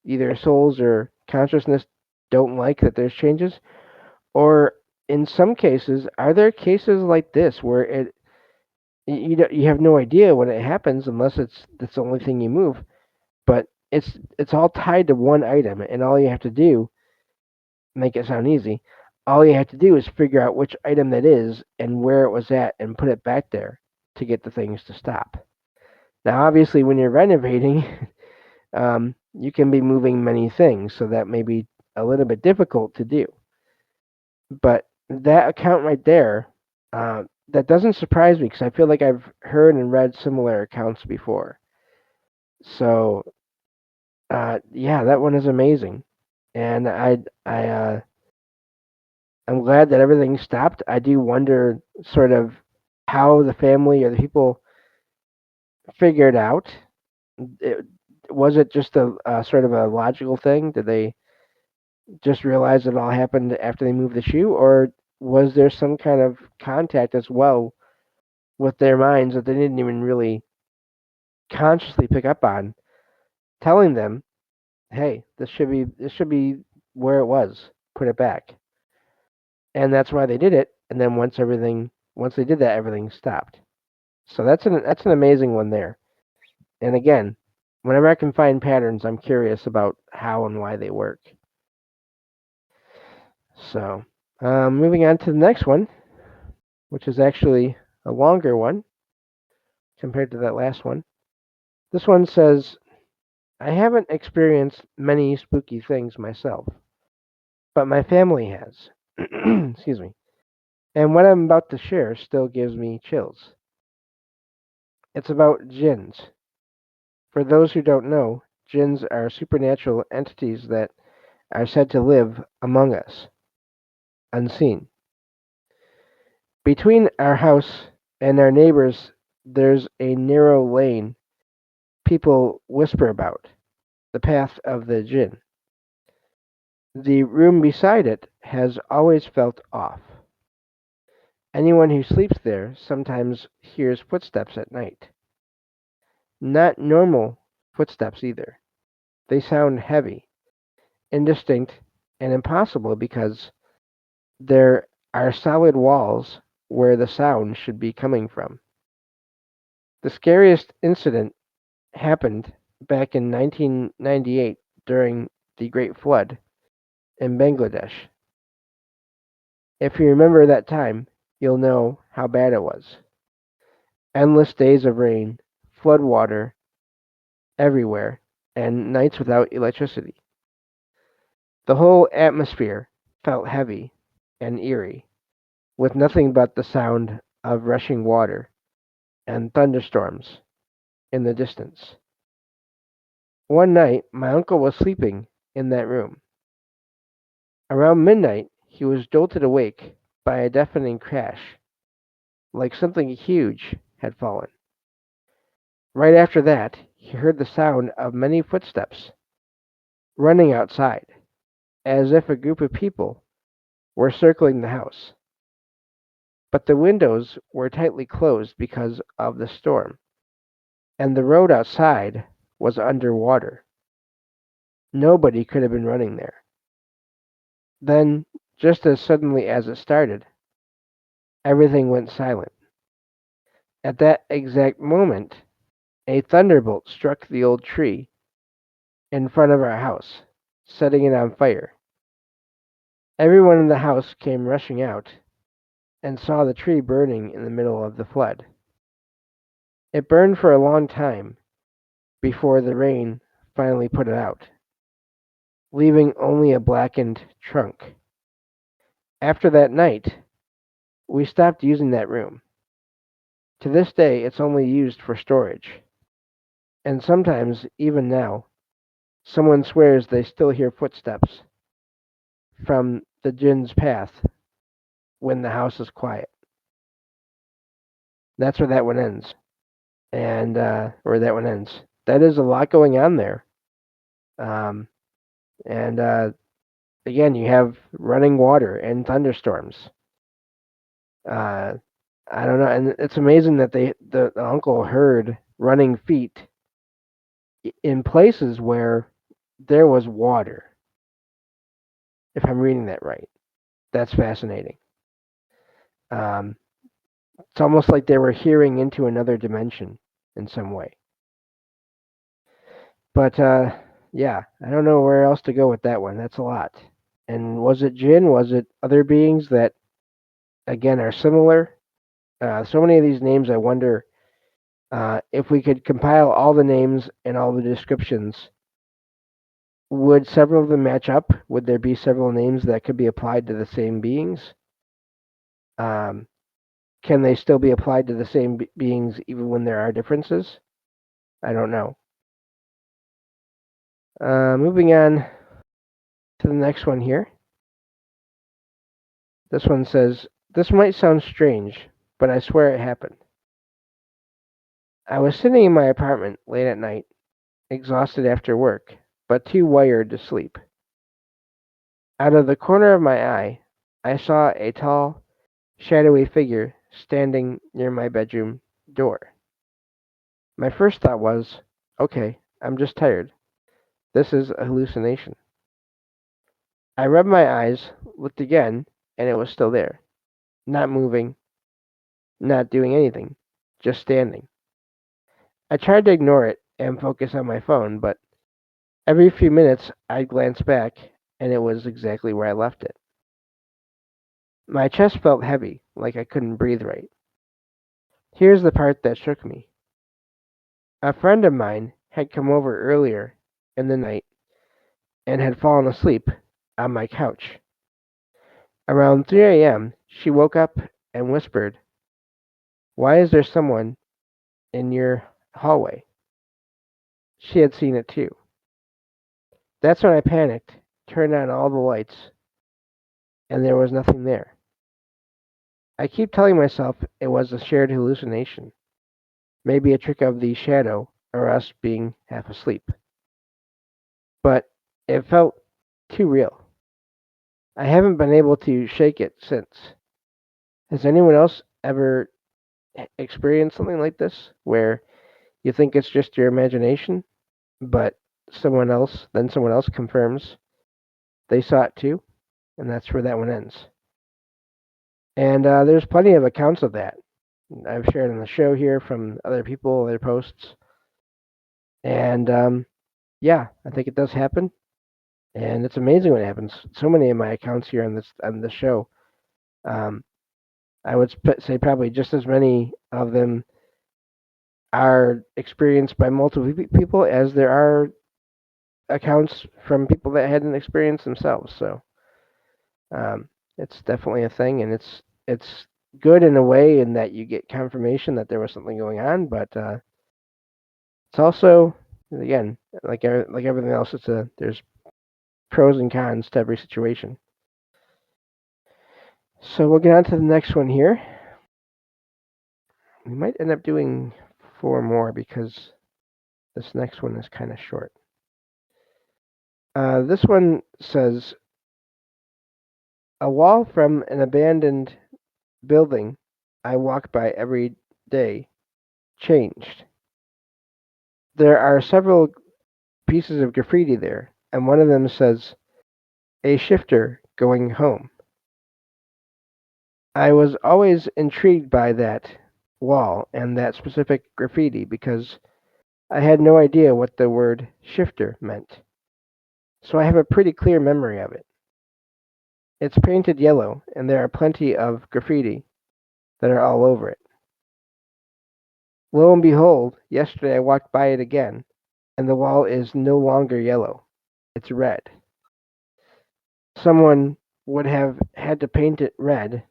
either souls or consciousness don't like that there's changes? Or in some cases, are there cases like this where you have no idea when it happens unless that's the only thing you move, but it's all tied to one item, and all you have to do, make it sound easy, All you have to do is figure out which item that is and where it was at and put it back there to get the things to stop. Now, obviously, when you're renovating, you can be moving many things, so that may be a little bit difficult to do. But that account right there, that doesn't surprise me because I feel like I've heard and read similar accounts before. So, yeah, that one is amazing, and I'm glad that everything stopped. I do wonder sort of how the family or the people figured out. It, was it just a sort of a logical thing? Did they just realize it all happened after they moved the shoe, or was there some kind of contact as well with their minds that they didn't even really consciously pick up on, telling them, "Hey, this should be where it was. Put it back." And that's why they did it. And then once they did that, everything stopped. So that's an amazing one there. And again, whenever I can find patterns, I'm curious about how and why they work. So, moving on to the next one, which is actually a longer one compared to that last one. This one says, I haven't experienced many spooky things myself, but my family has. Excuse me. And what I'm about to share still gives me chills. It's about jinns. For those who don't know, jinns are supernatural entities that are said to live among us, unseen. Between our house and our neighbors, there's a narrow lane people whisper about, the path of the jinn. The room beside it has always felt off. Anyone who sleeps there sometimes hears footsteps at night. Not normal footsteps either. They sound heavy, indistinct, and impossible because there are solid walls where the sound should be coming from. The scariest incident happened back in 1998 during the Great Flood in Bangladesh. If you remember that time, you'll know how bad it was. Endless days of rain, flood water everywhere, and nights without electricity. The whole atmosphere felt heavy and eerie, with nothing but the sound of rushing water and thunderstorms in the distance. One night, my uncle was sleeping in that room. Around midnight, he was jolted awake by a deafening crash, like something huge had fallen. Right after that, he heard the sound of many footsteps running outside, as if a group of people were circling the house. But the windows were tightly closed because of the storm, and the road outside was under water. Nobody could have been running there. Then, just as suddenly as it started, everything went silent. At that exact moment, a thunderbolt struck the old tree in front of our house, setting it on fire. Everyone in the house came rushing out and saw the tree burning in the middle of the flood. It burned for a long time before the rain finally put it out, leaving only a blackened trunk. After that night, we stopped using that room. To this day, it's only used for storage. And sometimes, even now, someone swears they still hear footsteps from the jinn's path when the house is quiet. That's where that one ends. And, or that one ends. That is a lot going on there. Um, and again, you have running water and thunderstorms. Uh, I don't know, and it's amazing that the uncle heard running feet in places where there was water. If I'm reading that right, that's fascinating. Um, it's almost like they were hearing into another dimension in some way. But yeah, I don't know where else to go with that one. That's a lot. And was it Jin? Was it other beings that, again, are similar? So many of these names, I wonder if we could compile all the names and all the descriptions, would several of them match up? Would there be several names that could be applied to the same beings? Um, can they still be applied to the same beings even when there are differences? I don't know. Moving on to the next one here. This one says, "This might sound strange, but I swear it happened. I was sitting in my apartment late at night, exhausted after work, but too wired to sleep. Out of the corner of my eye, I saw a tall, shadowy figure standing near my bedroom door. My first thought was, okay, I'm just tired. This is a hallucination. I rubbed my eyes, looked again, and it was still there. Not moving, not doing anything, just standing. I tried to ignore it and focus on my phone, but every few minutes I'd glance back, and it was exactly where I left it. My chest felt heavy, like I couldn't breathe right. Here's the part that shook me. A friend of mine had come over earlier in the night and had fallen asleep on my couch. Around 3 a.m., she woke up and whispered, "Why is there someone in your hallway?" She had seen it too. That's when I panicked, turned on all the lights, and there was nothing there. I keep telling myself it was a shared hallucination, maybe a trick of the shadow or us being half asleep. But it felt too real. I haven't been able to shake it since. Has anyone else ever experienced something like this where you think it's just your imagination, but someone else confirms they saw it too, and that's where that one ends. And there's plenty of accounts of that. I've shared on the show here from other people, their posts, and yeah, I think it does happen, and it's amazing when it happens. So many of my accounts here on this show, um, I would say probably just as many of them are experienced by multiple people as there are accounts from people that hadn't experienced themselves. So um, it's definitely a thing, and it's good in a way in that you get confirmation that there was something going on, but it's also, again, like everything else, there's pros and cons to every situation. So we'll get on to the next one here. We might end up doing four more because this next one is kind of short. This one says, "A wall from an abandoned building I walk by every day changed. There are several pieces of graffiti there, and one of them says, 'A shifter going home.' I was always intrigued by that wall and that specific graffiti because I had no idea what the word shifter meant. So I have a pretty clear memory of it. It's painted yellow, and there are plenty of graffiti that are all over it. Lo and behold, yesterday I walked by it again, and the wall is no longer yellow. It's red. Someone would have had to paint it red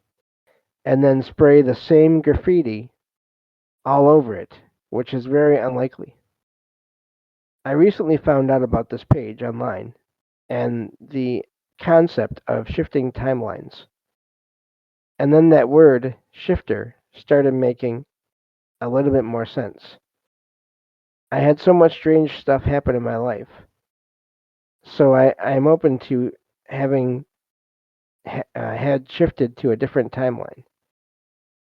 and then spray the same graffiti all over it, which is very unlikely. I recently found out about this page online and the concept of shifting timelines. And then that word, shifter, started making a little bit more sense. I had so much strange stuff happen in my life, so I'm open to having had shifted to a different timeline.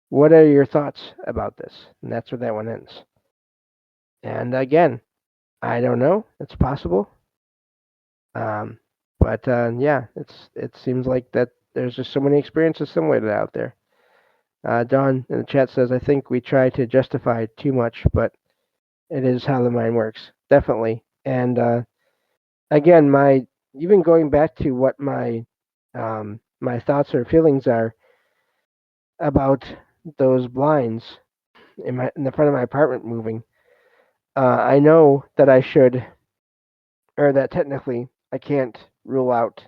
What are your thoughts about this?" And that's where that one ends. And again, I don't know. It's possible. Um, but yeah, it seems like that there's just so many experiences similar to that out there. Don in the chat says, "I think we try to justify too much, but it is how the mind works." Definitely. And again, my even going back to what my my thoughts or feelings are about those blinds in the front of my apartment moving. I know that I should, or that technically I can't rule out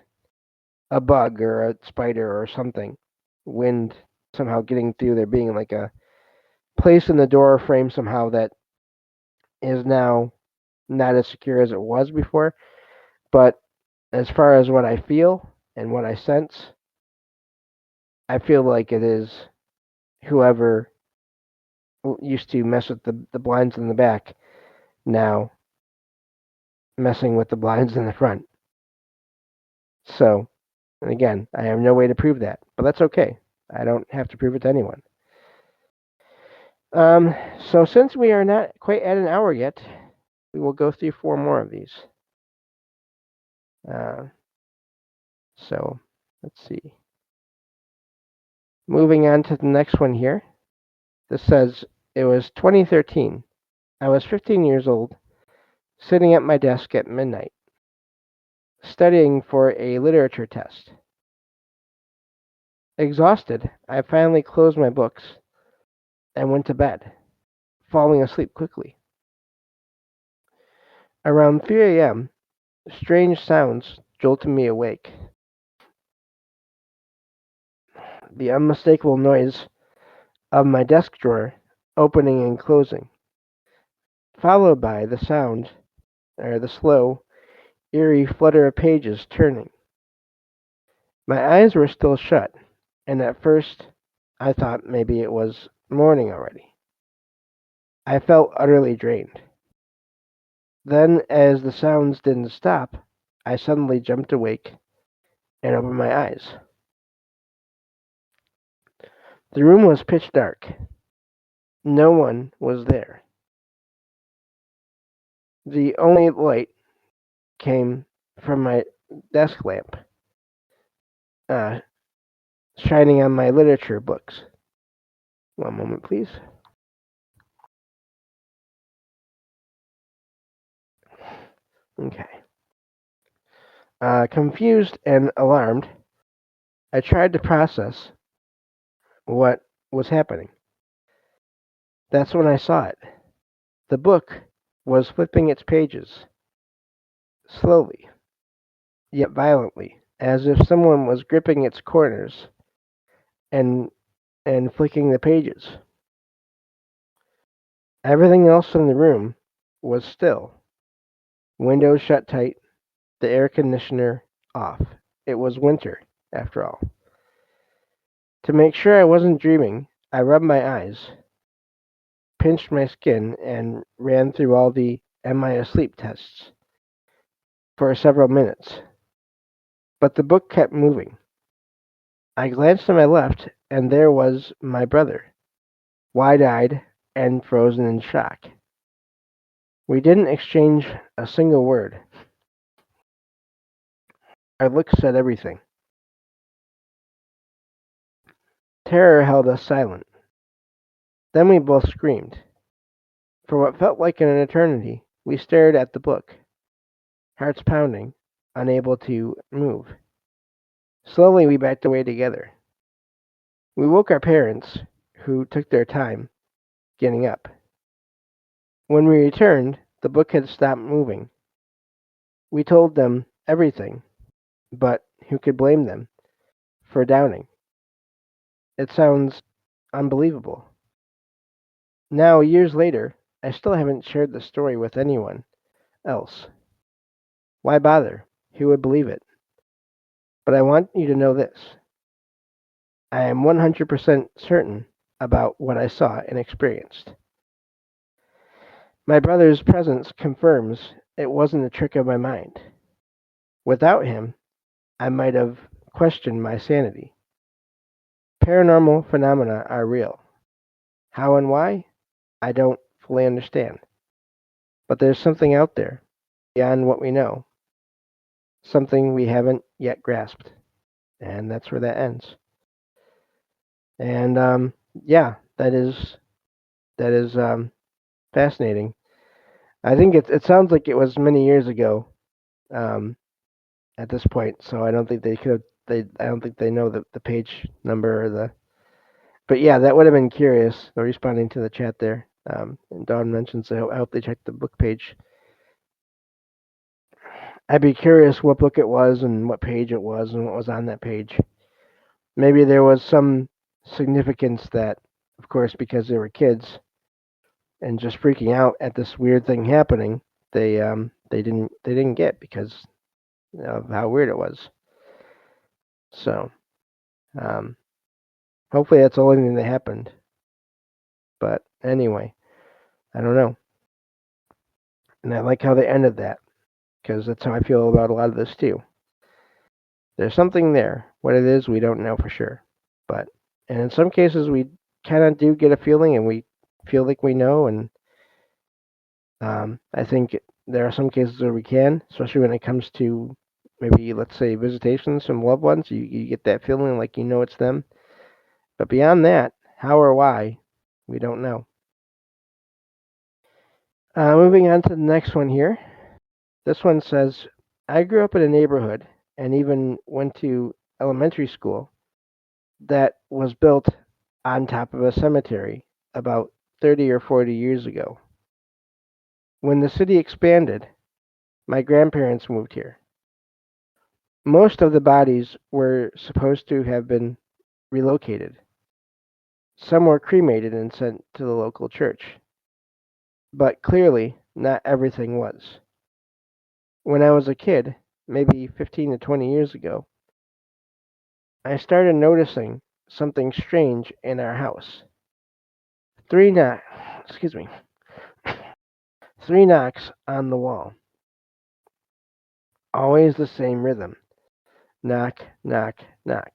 a bug or a spider or something, wind somehow getting through there being like a place in the door frame somehow that is now not as secure as it was before. But as far as what I feel and what I sense, I feel like it is whoever used to mess with the blinds in the back now messing with the blinds in the front. So, and again, I have no way to prove that, but that's okay. I don't have to prove it to anyone. Um, so since we are not quite at an hour yet, we will go through 4 more of these. Uh, so let's see. Moving on to the next one here. This says it was 2013. I was 15 years old, sitting at my desk at midnight, studying for a literature test. Exhausted, I finally closed my books and went to bed, falling asleep quickly. Around 3 a.m., strange sounds jolted me awake. The unmistakable noise of my desk drawer opening and closing, followed by the sound, or the slow, eerie flutter of pages turning. My eyes were still shut, and at first I thought maybe it was morning already. I felt utterly drained. Then, as the sounds didn't stop, I suddenly jumped awake and opened my eyes. The room was pitch dark. No one was there. The only light came from my desk lamp, uh, shining on my literature books. One moment, please. Okay. Confused and alarmed, I tried to process what was happening. That's when I saw it. The book was flipping its pages, slowly, yet violently, as if someone was gripping its corners and flicking the pages. Everything else in the room was still. Windows shut tight, the air conditioner off. It was winter, after all. To make sure I wasn't dreaming, I rubbed my eyes, pinched my skin, and ran through all the "Am I asleep?" tests for several minutes. But the book kept moving. I glanced to my left, and there was my brother, wide-eyed and frozen in shock. We didn't exchange a single word. Our looks said everything. Terror held us silent. Then we both screamed. For what felt like an eternity, we stared at the book, hearts pounding, unable to move. Slowly we backed away together. We woke our parents, who took their time getting up. When we returned, the book had stopped moving. We told them everything, but who could blame them for doubting? It sounds unbelievable. Now, years later, I still haven't shared the story with anyone else. Why bother? Who would believe it? But I want you to know this. I am 100% certain about what I saw and experienced. My brother's presence confirms it wasn't a trick of my mind. Without him, I might have questioned my sanity. Paranormal phenomena are real. How and why? I don't fully understand. But there's something out there beyond what we know, something we haven't yet grasped. And that's where that ends. And yeah, that is fascinating. I think it sounds like it was many years ago um, at this point, so I don't think they could have I don't think they know the page number or the. But yeah, that would have been curious. Responding to the chat there. And Dawn mentions I hope they check the book page. I'd be curious what book it was and what page it was and what was on that page. Maybe there was some significance that, of course, because they were kids and just freaking out at this weird thing happening, they didn't get because of how weird it was. So, um, hopefully that's the only thing that happened. But anyway, I don't know. And I like how they ended that because that's how I feel about a lot of this too. There's something there. What it is, we don't know for sure. And in some cases, we kind of do get a feeling, and we feel like we know. And I think there are some cases where we can, especially when it comes to maybe, let's say, visitations from loved ones. You get that feeling like you know it's them. But beyond that, how or why, we don't know. Moving on to the next one here. This one says, I grew up in a neighborhood and even went to elementary school that was built on top of a cemetery about 30 or 40 years ago. When the city expanded, my grandparents moved here. Most of the bodies were supposed to have been relocated. Some were cremated and sent to the local church. But clearly, not everything was. When I was a kid, maybe 15 to 20 years ago, I started noticing something strange in our house. Three knock, excuse me, three knocks on the wall. Always the same rhythm. Knock, knock, knock.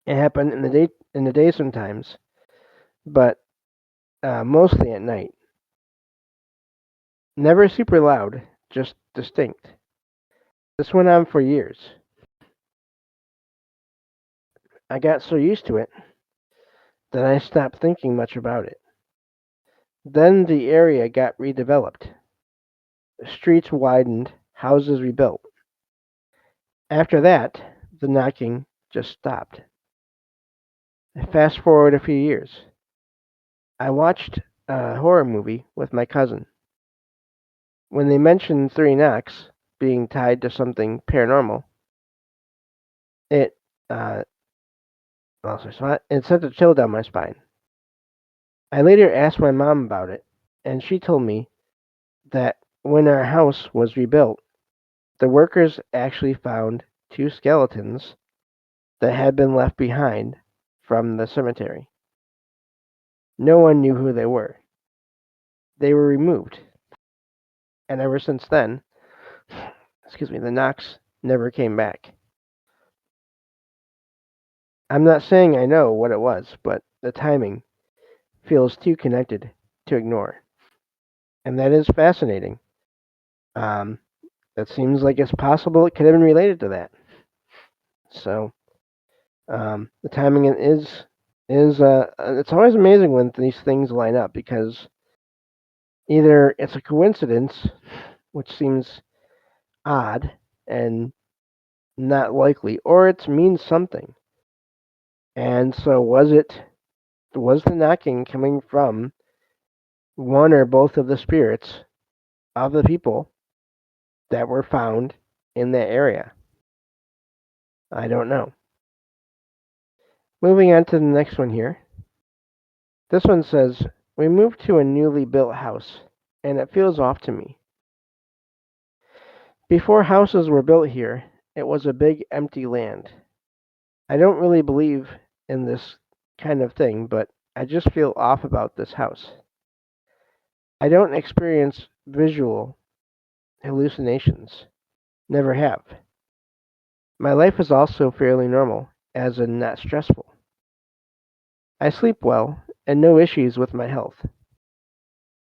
It happened in the day sometimes, but mostly at night. Never super loud, just distinct. This went on for years. I got so used to it that I stopped thinking much about it. Then the area got redeveloped. Streets widened, houses rebuilt. After that, the knocking just stopped. Fast forward a few years. I watched a horror movie with my cousin. When they mentioned three knocks being tied to something paranormal, it uh, it sent a chill down my spine. I later asked my mom about it, and she told me that when our house was rebuilt, the workers actually found two skeletons that had been left behind from the cemetery. No one knew who they were. They were removed, and ever since then, the knocks never came back. I'm not saying I know what it was, but the timing feels too connected to ignore. And that is fascinating. Um, that seems like it's possible it could have been related to that. So the timing is it's always amazing when these things line up because either it's a coincidence, which seems odd and not likely, or it means something. And so was the knocking coming from one or both of the spirits of the people that were found in that area? I don't know. Moving on to the next one here. This one says, we moved to a newly built house, and it feels off to me. Before houses were built here, it was a big empty land. I don't really believe in this kind of thing, but I just feel off about this house. I don't experience visual hallucinations. Never have. My life is also fairly normal, as in not stressful. I sleep well, and no issues with my health.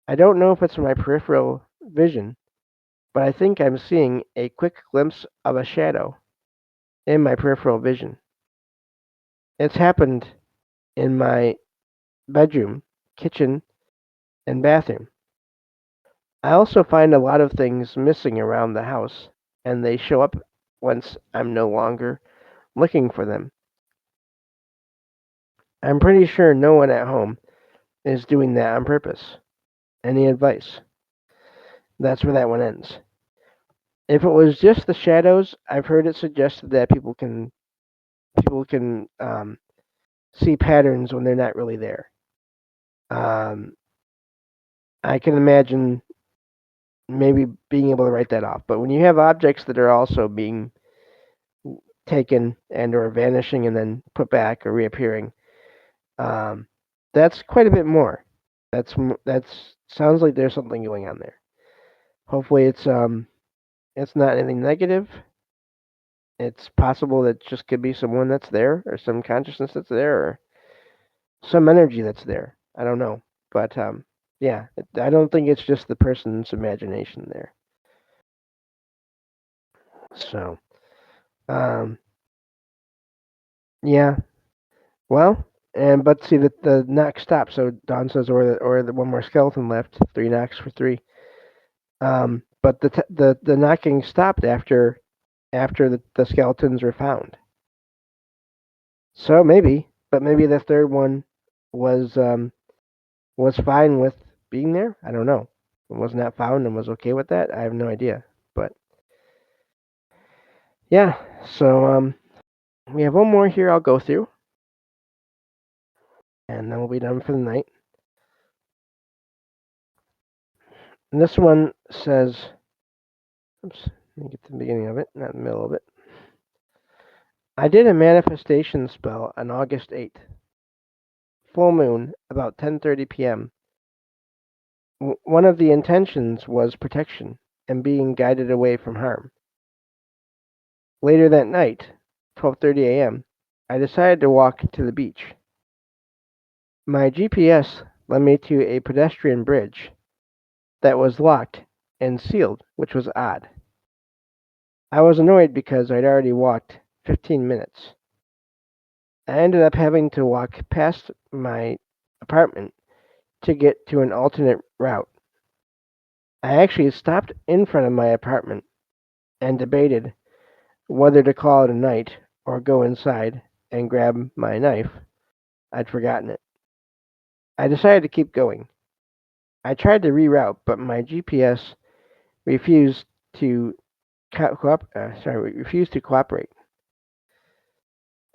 I don't know if it's my peripheral vision, but I think I'm seeing a quick glimpse of a shadow in my peripheral vision. It's happened in my bedroom, kitchen, and bathroom. I also find a lot of things missing around the house, and they show up once I'm no longer looking for them. I'm pretty sure no one at home is doing that on purpose. Any advice? That's where that one ends. If it was just the shadows, I've heard it suggested that people can see patterns when they're not really there. Um, I can imagine maybe being able to write that off. But when you have objects that are also being taken and or vanishing and then put back or reappearing, um, that's quite a bit more. That's sounds like there's something going on there. Hopefully, it's not anything negative. It's possible that just could be someone that's there, or some consciousness that's there, or some energy that's there. I don't know, but yeah, I don't think it's just the person's imagination there. So, um, yeah, well, and but see that the knock stopped. So Don says, or the one more skeleton left. 3 knocks for 3. But the knocking stopped after the skeletons were found. So maybe, but maybe the third one was was fine with being there. I don't know. It was not found and was okay with that. I have no idea. But yeah, so we have one more here. I'll go through, and then we'll be done for the night. And this one says, oops, let me get to the beginning of it, not the middle of it. I did a manifestation spell on August 8th, full moon, about 10:30 p.m. One of the intentions was protection and being guided away from harm. Later that night, 12:30 a.m., I decided to walk to the beach. My GPS led me to a pedestrian bridge that was locked and sealed, which was odd. I was annoyed because I'd already walked 15 minutes. I ended up having to walk past my apartment to get to an alternate route. I actually stopped in front of my apartment and debated whether to call it a night or go inside and grab my knife. I'd forgotten it. I decided to keep going. I tried to reroute, but my GPS refused to refused to cooperate.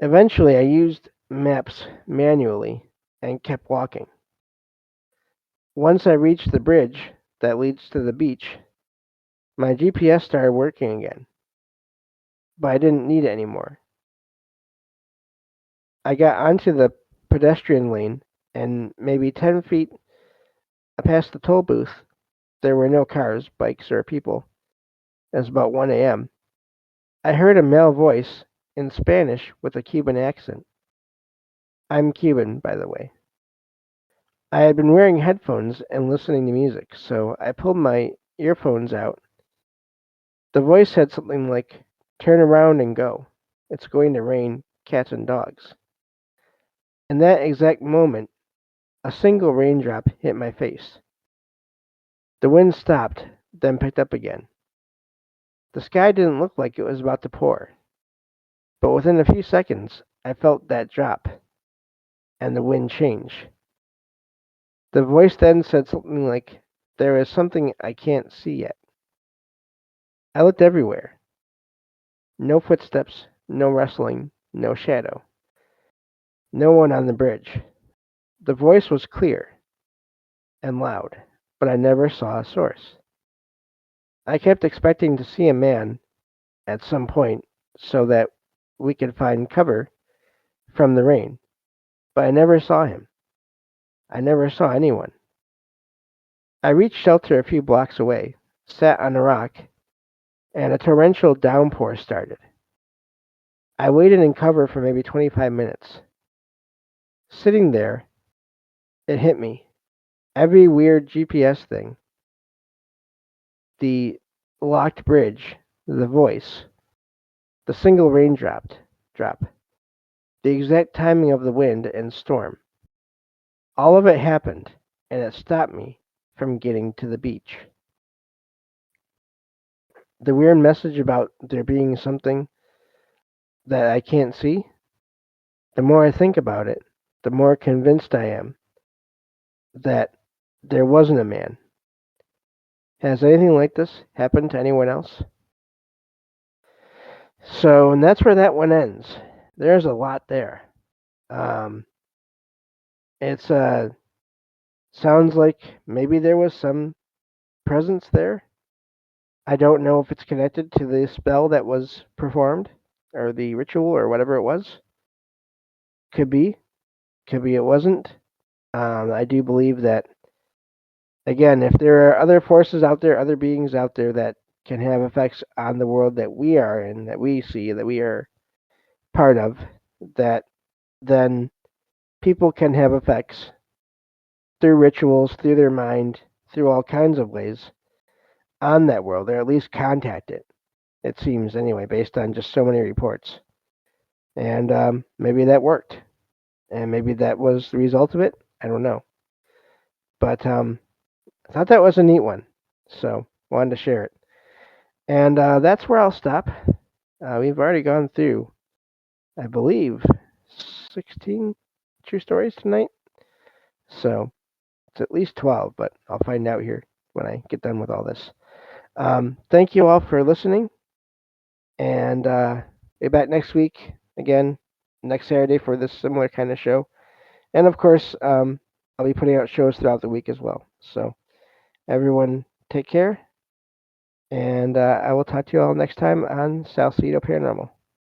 Eventually, I used maps manually and kept walking. Once I reached the bridge that leads to the beach, my GPS started working again, but I didn't need it anymore. I got onto the pedestrian lane, and maybe 10 feet past the toll booth, there were no cars, bikes, or people. It was about 1 a.m. I heard a male voice in Spanish with a Cuban accent. I'm Cuban, by the way. I had been wearing headphones and listening to music, so I pulled my earphones out. The voice said something like, "Turn around and go. It's going to rain cats and dogs." In that exact moment, a single raindrop hit my face. The wind stopped, then picked up again. The sky didn't look like it was about to pour, but within a few seconds, I felt that drop and the wind change. The voice then said something like, "There is something I can't see yet." I looked everywhere. No footsteps, no rustling, no shadow. No one on the bridge. The voice was clear and loud, but I never saw a source. I kept expecting to see a man at some point so that we could find cover from the rain, but I never saw him. I never saw anyone. I reached shelter a few blocks away, sat on a rock, and a torrential downpour started. I waited in cover for maybe 25 minutes. Sitting there, it hit me. Every weird GPS thing, the locked bridge, the voice, the single drop, the exact timing of the wind and storm. All of it happened, and it stopped me from getting to the beach. the weird message about there being something that I can't see, the more I think about it, the more convinced I am that there wasn't a man. Has anything like this happened to anyone else? So, and that's where that one ends. There's a lot there. Um, it's sounds like maybe there was some presence there. I don't know if it's connected to the spell that was performed or the ritual or whatever it was. Could be. Could be it wasn't. I do believe that, again, if there are other forces out there, other beings out there that can have effects on the world that we are in, that we see, that we are part of, that then people can have effects through rituals, through their mind, through all kinds of ways on that world, or at least contact it. It seems, anyway, based on just so many reports. And maybe that worked. And maybe that was the result of it. I don't know. But I thought that was a neat one. So wanted to share it. And that's where I'll stop. We've already gone through, I believe, 16 true stories tonight. So it's at least 12, but I'll find out here when I get done with all this. Thank you all for listening. And be back next week again, next Saturday for this similar kind of show. And of course, I'll be putting out shows throughout the week as well. So everyone, take care. And I will talk to you all next time on Salsido Paranormal.